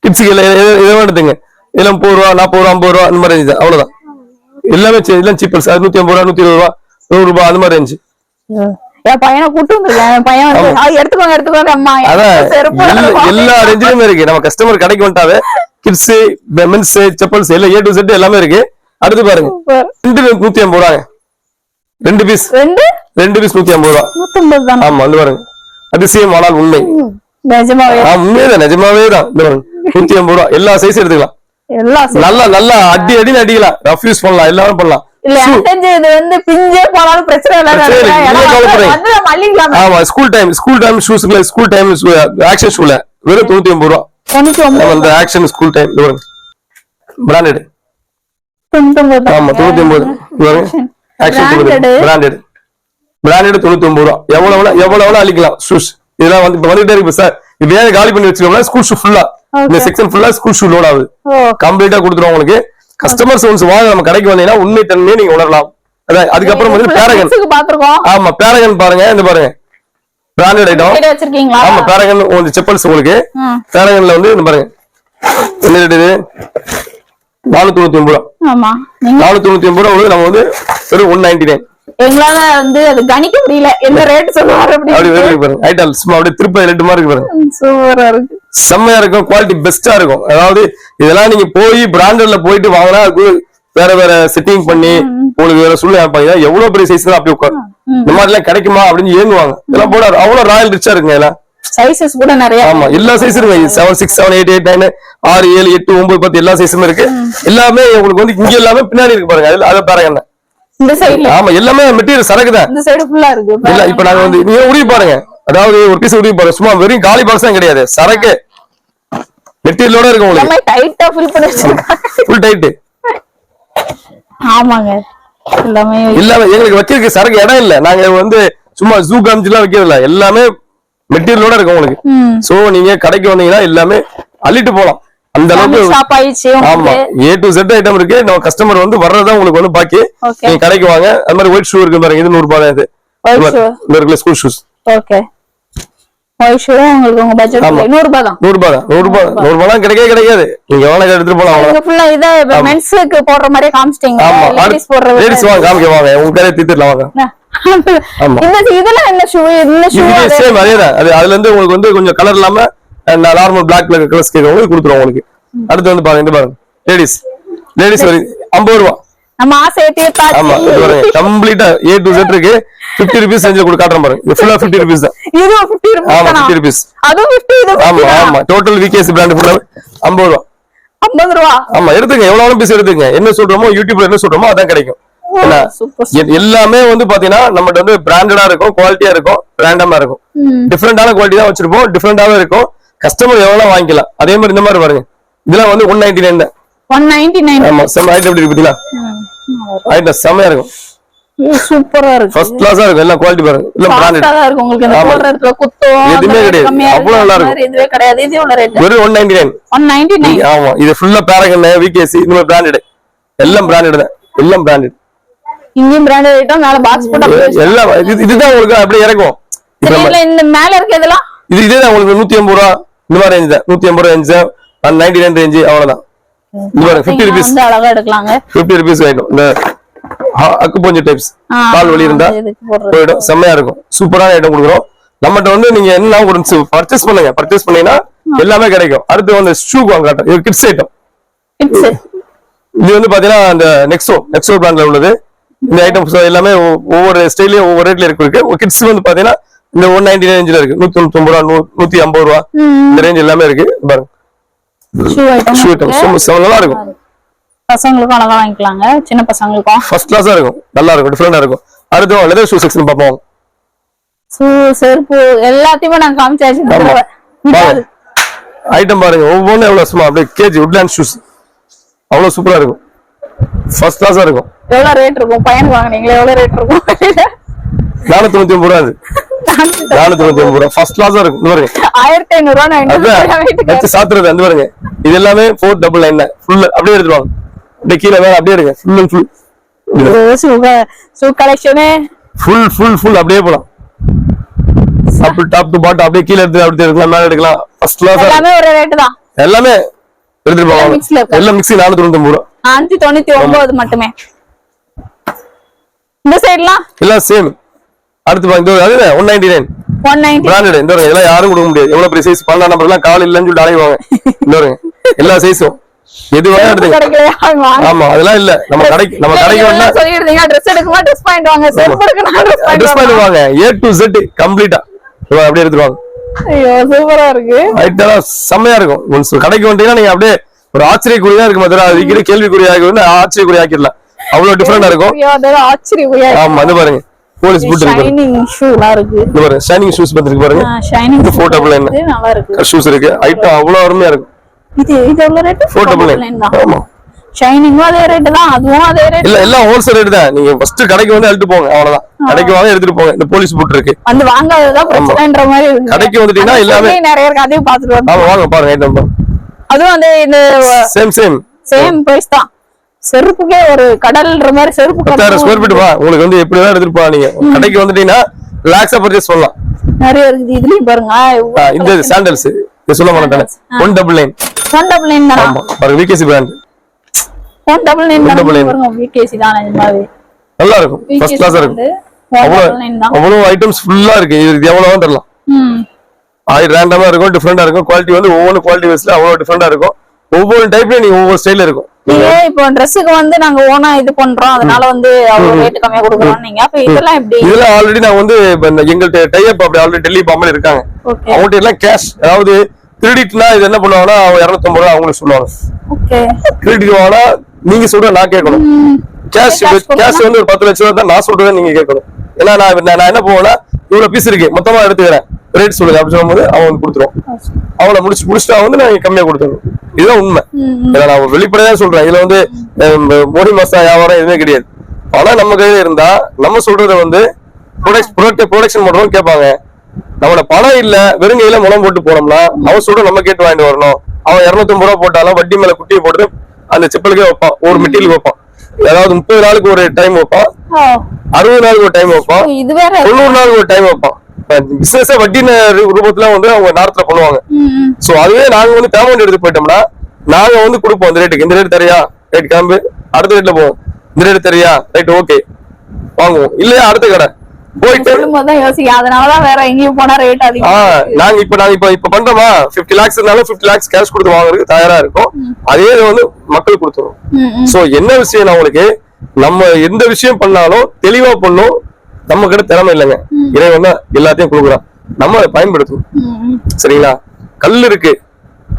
கிட்ஸுக்கு எதோ எடுத்துங்க. இதெல்லாம் 30 ரூபா, 40 ரூபா, 50 ரூபா அந்த மாதிரி இருந்துச்சு. அவ்வளவுதான். எல்லாமே எல்லாம் சீப்பர்ஸ். 150 ரூபா, 120 ரூபா, 100 ரூபாய் அந்த மாதிரி இருந்துச்சு. என் பையனை கூட்டு வந்துருக்கேன். பையன் எடுத்துக்கோங்க அம்மா. எல்லா ரேஞ்சிலுமே இருக்கு. நம்ம கஸ்டமர் கடைக்கு வந்துட்டாவே கிட்ஸ், மென்ஸ், செப்பல்ஸ் எல்லாம் A to Z எல்லாமே இருக்கு. அடுத்து பாருங்க, 150 ரூபாங்க. 2 பீஸ் 150 ரூபா. ஆமா, வந்து பாருங்க, அதிசயம் ஆனால் உண்மை. நிஜமாவே தான். 150 ரூபா. எல்லா சைஸ் எடுத்துக்கலாம். நல்லா அடின்னு அடிக்கலாம். ரஃப் யூஸ் பண்ணலாம், எல்லாரும் பண்ணலாம். ஆமா, ஸ்கூல் டைம் ஷூஸ்ல, ஸ்கூல் டைம் ஆக்ஷன் ஷூல வெறும் 150 ரூபா. அந்த ஆக்ஷன் ஸ்கூல் டைம் பிராண்டட். ஆமா, 99. பிராண்டட் 99 ரூபா. எவ்வளவு அழிக்கலாம் ஷூஸ். இதெல்லாம் வந்து இப்ப வந்துட்டே இருக்கு சார். இப்ப காலி பண்ணி வச்சுக்கோங்க. ஸ்கூல் ஷூ ஃபுல்லா, இந்த செக்ஷன் ஃபுல்லா ஸ்கூல் ஷூ லோட் ஆகுது. கம்ப்ளீட்டா கொடுத்துருவோம் உங்களுக்கு. கஸ்டமர்ஸ் ஒன்ஸ் வாங்க நம்ம கடைக்கு வந்தீங்கன்னா உண்மை தன்மையை நீங்க உணரலாம். அதான். அதுக்கப்புறம் வந்து பேரகன். ஆமா, பேரகன் பாருங்க, இந்த பாருங்க பிராண்டட் ஐட்டம். ஆமா, பேரகன் உங்களுக்கு செப்பல்ஸ். உங்களுக்கு பேரகன்ல வந்து இந்த பாருங்க, என்ன ரேட் இது? 499 ரூபா. ஆமா, 499 ரூபா. நம்ம வந்து வெறும் 199. எங்களால வந்து அது கணிக்க முடியல, என்ன ரேட் சொல்லுவாரு. பாருங்க ஐட்டம் சும்மா அப்படியே திருப்பதி லட்டு மாதிரி இருக்கு பாருங்க. சூப்பரா இருக்கு, செம்மையா இருக்கும், குவாலிட்டி பெஸ்டா இருக்கும். அதாவது இதெல்லாம் நீங்க போய் பிராண்டட்ல போயிட்டு வாங்கினா வேற வேற செட்டிங் பண்ணி உங்களுக்கு வேற சூழ்நிலை அமைப்பாங்க. எவ்வளவு பெரிய சைஸ் தான் அப்படி உட்காரும். இந்த மாதிரி எல்லாம் கிடைக்குமா அப்படின்னு ஏங்குவாங்க. இதெல்லாம் போட அவ்வளவு ராயல் ரிச்சா இருக்குங்க எல்லாம். சைஸஸ் கூட நிறைய. ஆமா, எல்லா சைஸும் இருக்கு. 7, 6, 7, 8, 8, 9, 6, 7, 8, 9, 10 எல்லா சைஸும் இருக்கு. எல்லாமே உங்களுக்கு வந்து இங்க எல்லாமே பின்னாடி இருக்கு பாருங்க. அதை பாருங்க என்ன. இந்த சைடுல ஆமா, எல்லாமே மெட்டீரியல் சரக்கு தான். இந்த சைடு ஃபுல்லா இருக்கு. இல்ல இப்ப நாங்க வந்து நீங்க உருவி பாருங்க. அதாவது ஒரு பீஸ் உருவி பாருங்க. சும்மா வெறும் காலி பாக்ஸ் தான் கிடையாது. சரக்கு மெட்டீரியலோட இருக்கு உங்களுக்கு. எல்லாமே டைட்டா ஃபில் பண்ணி வச்சிருக்காங்க. Full tight. ஆமாங்க. எல்லாமே எங்களுக்கு வைக்கிறதுக்கு சரக்கு இடம் இல்ல. நாங்க வந்து சும்மா ஜூ காமிச்சுலாம் வைக்கிறது இல்ல. எல்லாமே மெட்டீரியலோட இருக்கு உங்களுக்கு. சோ நீங்க கடைக்கு வந்தீங்கன்னா எல்லாமே அள்ளிட்டு போலாம். அந்த அளவுக்கு ஷாப் ஆயிடுச்சு. ஆமா, A to Z ஐட்டம் இருக்கு. நம்ம கஸ்டமர் வந்து வர்றதா உங்களுக்கு வந்து பாக்கி. நீங்க கடைக்கு வாங்க. அது மாதிரி ஒயிட் ஷூ இருக்கு பாருங்க. இது 100 ரூபாய் தான். இது இந்த இருக்குல school shoes. Okay, white shoe உங்களுக்கு உங்க பட்ஜெட் 100 ரூபாய் தான். 100 ரூபாய் தான். 100 ரூபாய் கிடைக்காது. நீங்க எவ்வளவு எடுத்துட்டு போலாம். அவ்வளவு ஃபுல்லா இத மென்ஸ்க்கு போடுற மாதிரி காமிச்சிட்டீங்க. லேடீஸ் போடுற லேடீஸ் வாங்க காமிக்க வாங்க. உங்க கடையை தீத்துறலாம் வாங்க. இதெல்லாம் என்ன ஷூ? இந்த ஷூ சேம் அதேதான். அதுல இருந்து உங்களுக்கு வந்து கொஞ்சம் கலர் இல்லாம நார்மல் பிளாக் கலர்ஸ் கேட்கறவங்களுக்கு கொடுத்துருவோம் உங்களுக்கு. அடுத்து வந்து பாருங்க, இந்த பாருங்க லேடிஸ் வரை 50 ரூபாய். நம்ம ஆசையை தீர்த்தாச்சு. ஆமா, இது பாருங்க கம்ப்ளீட்டா A to Z இருக்கு. 50 ரூபீஸ் செஞ்சு காட்டுறேன் பாருங்க. இது ஃபுல்லா 50 ரூபீஸ் தான். இது 50 ரூபாய். ஆமா, 50 ரூபீஸ். அது 50. இது ஆமா ஆமா, டோட்டல் VKC பிராண்ட் ஃபுல்லா 50 ரூபாய். 50 ரூபாய். ஆமா, எடுத்துங்க. எவ்வளவு பீஸ் எடுத்துங்க. என்ன சொல்றோமோ யூடியூப்ல என்ன சொல்றோமோ அதான் கிடைக்கும். எல்லாமே வந்து பாத்தீங்கன்னா நம்மகிட்ட வந்து பிராண்டடா இருக்கும், குவாலிட்டியா இருக்கும், ரேண்டமா இருக்கும். டிஃபரெண்டான குவாலிட்டி தான் வச்சிருப்போம். டிஃபரெண்டாவே இருக்கும். கஸ்டமர் எவ்வளவு வாங்கிக்கலாம். அதே மாதிரி இந்த மாதிரி பாருங்க. இதெல்லாம் வந்து 199 தான். 199. ஆமா, செம ஐட்டம் எப்படி பாத்தீங்களா? ஐட்டம் செமையா இருக்கும். சூப்பரா இருக்கு. ஃபர்ஸ்ட் கிளாஸா இருக்கும். எல்லாம் குவாலிட்டி பாருங்க. எல்லாம் பிராண்டட். சாஃப்ட்டா இருக்கு. உங்களுக்கு இந்த போடுற இடத்துல குத்தம் எதுவுமே கிடையாது. அவ்வளவு நல்லா இருக்கும். இதுவே கிடையாது. இது எவ்வளவு ரேட்? வெறும் 199. 199. ஆமா, இது ஃபுல்லா பாரகன், VKC இந்த மாதிரி பிராண்டட். எல்லாம் பிராண்டட் தான். எல்லாம் பிராண்டட். Indian branded item. மேல பாக்ஸ் போட்டு எல்லாம் இதுதான் உங்களுக்கு அப்படியே இறக்கும். இந்த மேல இருக்கு இதெல்லாம். இதேதான் உங்களுக்கு 150 ரூபாய் இந்த மாதிரி ரேஞ்ச் தான். 150 ரூபாய் ரேஞ்ச், 199 ரேஞ்ச் அவ்வளவுதான். இது பாருங்க 50 ரூபீஸ். இந்த அளவா எடுக்கலாங்க. 50 ரூபீஸ் ஐட்டம். இந்த அக்குபஞ்சர் டைப்ஸ் கால் வலி இருந்தா போய்டும். செம்மையா இருக்கும். சூப்பரான ஐட்டம் கொடுக்குறோம். நம்மகிட்ட வந்து நீங்க என்ன ஒரு பர்ச்சேஸ் பண்ணுங்க. பர்ச்சேஸ் பண்ணீங்கன்னா எல்லாமே கிடைக்கும். அடுத்து வந்து ஷூ வாங்க. இது கிட்ஸ் ஐட்டம். இது வந்து பாத்தீங்கன்னா இந்த நெக்ஸோ பிராண்ட்ல உள்ளது. இந்த ஐட்டம்ஸ் எல்லாமே ஒவ்வொரு ஸ்டைலையும் ஒவ்வொரு ரேட்ல இருக்கு. கிட்ஸ் வந்து பாத்தீங்கன்னா இந்த 199 ரேஞ்சில இருக்கு. 199 ரூபாய், 150 ரூபாய் இந்த ரேஞ்ச் எல்லாமே இருக்கு. பாருங்க ஷூ ஐட்டம் நல்லா இருக்கும். பசங்களுக்கும் அழகா வாங்கிக்கலாங்க. சின்ன பசங்களுக்கும் ஃபர்ஸ்ட் கிளாஸா இருக்கும். நல்லா இருக்கும். டிஃபரெண்டா இருக்கும். அடுத்து லெதர் ஷூ செக்ஷன் பாப்போம். ஷூ, செருப்பு எல்லாத்தையுமே நாங்க காமிச்சாச்சு. ஐட்டம் பாருங்க. ஒவ்வொன்றும் எவ்வளவு சும்மா அப்படியே கேஜி உட்லேண்ட் ஷூஸ் அவ்வளவு சூப்பரா இருக்கும். ஃபர்ஸ்ட் கிளாஸா இருக்கும். எவ்வளவு ரேட் இருக்கும்? பையனுக்கு வாங்குனீங்களா? எவ்வளவு ரேட் இருக்கும்? 499 ரூபாய். அது 499 ரூபாய். ஃபர்ஸ்ட் கிளாஸா இருக்கும். இது பாருங்க 1500 ரூபாய் சாத்துறது. அந்த பாருங்க இது எல்லாமே 499 ஃபுல். அப்படியே எடுத்துருவாங்க. அப்படியே கீழே மேல அப்படியே எடுங்க. ஃபுல் அண்ட் ஃபுல் ஷூ கலெக்ஷனே ஃபுல் அப்படியே போலாம். டாப் டு பாட்டம் அப்படியே கீழே எடுக்கலாம், மேல எடுக்கலாம். First class. எல்லாமே ஒரு ரேட் தான். எல்லாமே எடுத்துட்டு போவாங்க. எல்லாம் மிக்ஸி 499 ரூபாய். 599 மட்டுமே. இந்த சைடுலாம் எல்லாம் சேம். அடுத்து பாருங்க, அது 199 பிராண்டட். இந்த இதெல்லாம் யாரும் கொடுக்க முடியாது. எவ்வளவு பெரிய சைஸ் 12 நம்பர் எல்லாம் கால் இல்லன்னு சொல்லிட்டு அலைவாங்க. இந்த எல்லா சைஸும் எது வேணா எடுத்துங்க. ஆமா, அதெல்லாம் இல்ல. நம்ம கடைக்கு வந்தா சொல்லிடுறீங்க. Dress எடுக்குமா Dress பாயிண்ட் வாங்க, செருப்பு எடுக்கணும் Dress பாயிண்ட் வாங்க. A to Z கம்ப்ளீட்டா அப்படியே எடுத்துருவாங்க. ஐயோ சூப்பரா இருக்கு. ஐட்டம் செம்மையா இருக்கும். ஒன்ஸ் கடைக்கு வந்தீங்கன்னா நீங்க அப்படியே ஒரு ஆச்சரியக்குறியா இருக்கு. மதுரை அதுக்கு கேள்விக்குறியாக வந்து ஆச்சரியக்குறியாக்கிடலாம். அவ்வளவு டிஃபரெண்டா இருக்கும். ஆச்சரியக்குறியா. ஆமா, அது பாருங்க போலீஸ் பூட் இருக்கு. ஷைனிங் ஷூலாம் இருக்கு. இது பாருங்க ஷைனிங் ஷூஸ் பாத்துருக்கு பாருங்க. ஷைனிங் 499 நல்லா இருக்கு. ஷூஸ் இருக்கு. ஐட்டம் அவ்வளவு அருமையா இருக்கும். இது எவ்வளவு ரேட்? 499 தான். ஆமா, ஷைனிங்கும் அதே ரேட் தான். அதுவும் அதே ரேட். இல்ல எல்லாம் ஹோல்சேல் ரேட் தான். நீங்க ஃபர்ஸ்ட் கடைக்கு வந்து எடுத்து போங்க. அவ்வளவுதான். கடைக்கு வாங்க எடுத்துட்டு போங்க. இந்த போலீஸ் பூட் இருக்கு. வந்து வாங்காததா பிரச்சனைன்ற மாதிரி இருக்கு. கடைக்கு வந்துட்டீங்கன்னா எல்லாமே நிறைய இருக்கு. அதையும் பாத்துட்டு வாங்க. ஆமா, வாங்க பாருங்க ஐட்டம் பாருங்க. அதுவும் வந்து இந்த சேம் பிரைஸ் தான். செருப்புக்கே ஒரு கடல்ன்ற மாதிரி செருப்பு 10,000 ஸ்கொயர் ஃபீட் வா. உங்களுக்கு வந்து எப்படி வேணா எடுத்துட்டு போலாம். நீங்க கடைக்கு வந்துட்டீங்கன்னா ரிலாக்ஸா பர்ச்சேஸ் பண்ணலாம். நிறைய இருக்குது. இதுலயும் பாருங்க இந்த சாண்டல்ஸ் இது சொல்ல மாட்டேன். 199 தான். ஆமா, பாருங்க VKC பிராண்ட் 199 பாருங்க. VKC தான். இந்த மாதிரி நல்லா இருக்கும். ஃபர்ஸ்ட் கிளாஸா இருக்கும். அவ்வளவு ஐட்டம்ஸ் ஃபுல்லா இருக்கு. இது எவ்வளவு தரலாம். ரேண்டமா இருக்கும். டிஃபரெண்டா இருக்கும். குவாலிட்டி வந்து ஒவ்வொரு குவாலிட்டி வைஸ்ல அவ்வளவு டிஃபரெண்டா இருக்கும். ஒவ்வொரு டைப்லயும் நீங்க ஒவ்வொரு ஸ்டைல்ல இருக்கும். நீங்க இப்போ ட்ரெஸ்ஸுக்கு வந்து நாங்க ஓனா இது பண்றோம், அதனால வந்து அவ்வளவு ரேட் கம்மியா கொடுக்குறோம் நீங்க. அப்ப இதெல்லாம் எப்படி? இதெல்லாம் ஆல்ரெடி நான் வந்து எங்கள்கிட்ட டைப் அப்படி ஆல்ரெடி டெல்லி பாம்பே இருக்காங்க. அவங்ககிட்ட எல்லாம் கேஷ், அதாவது கிரெடிட்னா இது என்ன பண்ணுவாங்கன்னா 250 ரூபா அவங்களுக்கு சொல்லுவாங்க. கிரெடிட் வாங்கினா நீங்க சொல்ற நான் கேட்கணும். கேஷ் வந்து ஒரு 10 லட்சம் ரூபா தான் நான் சொல்றதை நீங்க கேட்கணும். ஏன்னா நான் என்ன போவேன்னா இவ்வளவு பீஸ் இருக்கு மொத்தமா எடுத்துக்கிறேன் ரேட் சொல்லுங்க அப்படின்னு சொல்லும்போது அவன் வந்து கொடுத்துருவோம். அவளை முடிச்சுட்டா வந்து நான் கம்மியா கொடுத்துருவோம். இதுதான் உண்மை. ஏன்னா நான் வெளிப்படையா சொல்றேன். இதுல வந்து மோடி மசாலா வியாபாரம் எதுவுமே கிடையாது. ஆனா நம்ம கையில இருந்தா நம்ம சொல்றத வந்து ப்ரொடக்ஷன் பண்றோம்னு கேட்பாங்க. நம்மளோட பணம் இல்ல வெறும் கையில முளம் போட்டு போனோம்னா அவன் சொல்ற நம்ம கேட்டு வாங்கிட்டு வரணும். அவன் 250 ரூபா போட்டாலும் வட்டி மேல குட்டியை போட்டு அந்த செப்பலுக்கே வைப்பான், ஒரு மெட்டீரியல் வைப்பான். அதாவது 30 நாளுக்கு ஒரு டைம் வைப்பான், 60 நாளுக்கு ஒரு டைம் வைப்பான், 90 நாளுக்கு ஒரு டைம் வைப்பான். பிசினஸ் வட்டி ரூபத்துல வந்து அவங்க நார்த்ல பண்ணுவாங்க. சோ அதுவே நாங்க வந்து பேமெண்ட் எடுத்து போயிட்டோம்னா நாங்க வந்து கொடுப்போம். இந்த ரேட்டுக்கு இந்த ரேட் தரியா, ரைட் கிளம்பு, அடுத்த ரேட்ல போவோம். இந்த ரேட் தரியா, ரைட் ஓகே வாங்குவோம். இல்லையா அடுத்த கடை போயிட்டு அதனாலதான் வேற எங்கேயும் போனா ரேட் அதிகம். நாங்க இப்ப பண்றோமா 50 lakhs இருந்தாலும் 50 lakhs கேஷ் கொடுத்து வாங்குறதுக்கு தயாரா இருக்கும். அதே வந்து மக்கள் கொடுத்துரும். சோ என்ன விஷயம் உங்களுக்கு, நம்ம எந்த விஷயம் பண்ணாலும் தெளிவா பண்ணும். நம்ம கிட்ட திறமை இல்லைங்க, இறைவன் தான் எல்லாத்தையும் கொடுக்குறான். நம்ம அதை பயன்படுத்தணும். சரிங்களா? கல் இருக்கு,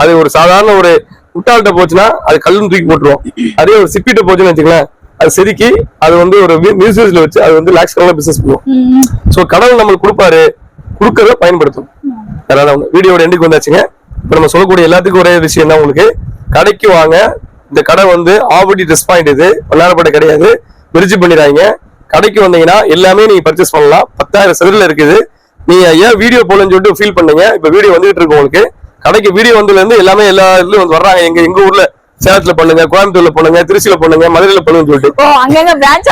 அது ஒரு சாதாரண ஒரு முட்டாள்கிட்ட போச்சுன்னா அது கல்லுன்னு தூக்கி போட்டுருவோம். அதே ஒரு சிப்பிட்ட போச்சுன்னு வச்சுக்கலாம், அது செதுக்கி அது வந்து ஒரு மியூசியம்ல வச்சு அது வந்து லாக்ஸ் கணக்கில் பிசினஸ் பண்ணுவோம். சோ கடவுள் நம்மளுக்கு கொடுப்பாரு, கொடுக்கறத பயன்படுத்தும். அதனால வீடியோட எண்டுக்கு வந்தாச்சுங்க. இப்ப நம்ம சொல்லக்கூடிய எல்லாத்துக்கும் ஒரே விஷயம் தான், உங்களுக்கு கடைக்கு வாங்க. இந்த கடை வந்து ஆவடி ட்ரெஸ் பாயிண்ட், இது வண்ணாரப்பேட்டை கிடையாது. விரிச்சு பண்ணிடுறாங்க. கடைக்கு வந்தீங்கன்னா எல்லாமே நீங்க பர்ச்சேஸ் பண்ணலாம். 10,000 சதுரில் இருக்குது. நீங்க ஏன் வீடியோ போலன்னு சொல்லிட்டு ஃபீல் பண்ணீங்க. இப்ப வீடியோ வந்துட்டு இருக்கு உங்களுக்கு. கடைக்கு வீடியோ வந்ததுல இருந்து எல்லாமே எல்லா இதுலயும் வந்து வர்றாங்க. எங்க ஊர்ல சேலத்துல பண்ணுங்க, கோயம்புத்தூர்ல பண்ணுங்க, திருச்சியில பண்ணுங்க, மதுரையில பண்ணுங்க சொல்லிட்டு பிரான்ச்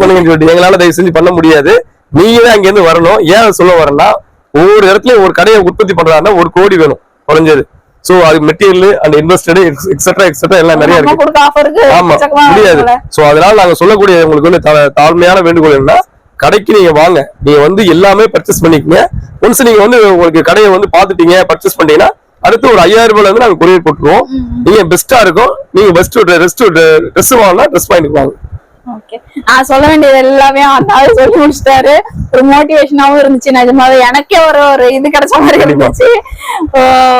பண்ணுங்கன்னு சொல்லிட்டு எங்களால தயவு செஞ்சு பண்ண முடியாது. நீங்க தான் அங்க இருந்து வரணும். ஏன் சொல்ல வரேன்னா, ஒவ்வொரு இடத்துலயும் ஒரு கடையை உற்பத்தி பண்றாருன்னா 1 கோடி வேணும் குறைஞ்சது. சோ அது மெட்டீரியல் அண்ட் இன்வெஸ்டட் எக்ஸெட்ரா எல்லாம் நிறைய இருக்கு. ஆமா முடியாது. சோ அதனால நாங்க சொல்லக்கூடிய உங்களுக்கு வந்து தாழ்மையான வேண்டுகோள் என்னன்னா, கடைக்கு நீங்க வாங்க. நீங்க வந்து எல்லாமே பர்ச்சேஸ் பண்ணிக்கங்க. ஒன்ஸ் நீங்க வந்து உங்களுக்கு கடையை வந்து பாத்துட்டீங்க, பர்ச்சேஸ் பண்ணீங்கன்னா அடுத்து ஒரு 5000 ரூபாயில இருந்து நாங்க கொரியர் போட்டுருவோம். நீங்க பெஸ்டா இருக்கும். நீங்க ட்ரெஸ் வாங்கினா ட்ரெஸ் பாயிண்ட் வாங்க. நான் சொல்ல வேண்டியது எல்லாமே அந்த சொல்லி முடிச்சிட்டாரு. ஒரு மோட்டிவேஷனாவும் இருந்துச்சு. நிஜமாவே எனக்கே ஒரு இது கிடைச்ச மாதிரி இருந்துச்சு.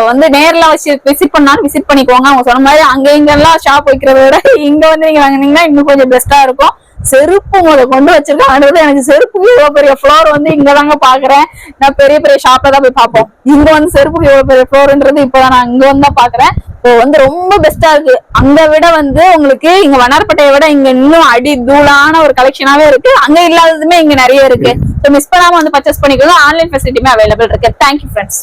வந்து நேர்ல வச்சு விசிட் பண்ணாலும் விசிட் பண்ணிக்கோங்க. அவங்க சொன்ன மாதிரி அங்க இங்க எல்லாம் ஷாப் வைக்கிறத விட இங்க வந்து நீங்க வாங்கினீங்கன்னா இன்னும் கொஞ்சம் பெஸ்டா இருக்கும். செருப்பு கொண்டு வச்சிருக்காங்க. எனக்கு செருப்பு இவ்வளவு பெரிய ஃப்ளோர் வந்து இங்கதாங்க பாக்குறேன். நான் பெரிய பெரிய ஷாப்ல தான் போய் பார்ப்போம். இங்க வந்து செருப்புக்கு இவ்வளவு பெரிய ஃப்ளோர்ன்றது இப்பதான் நான் இங்க வந்து தான் பாக்குறேன். வந்து ரொம்ப பெஸ்டா இருக்கு. அங்க விட வந்து உங்களுக்கு இங்க வண்ணாரப்பேட்டையை விட இங்க இன்னும் அடி தூளான ஒரு கலெக்ஷனாவே இருக்கு. அங்க இல்லாததுமே இங்க நிறைய இருக்கு. மிஸ் பண்ணாம வந்து பர்ச்சேஸ் பண்ணிக்கோங்க. ஆன்லைன் ஃபெசிலிட்டியுமே அவைலபிள் இருக்கு. Thank you friends.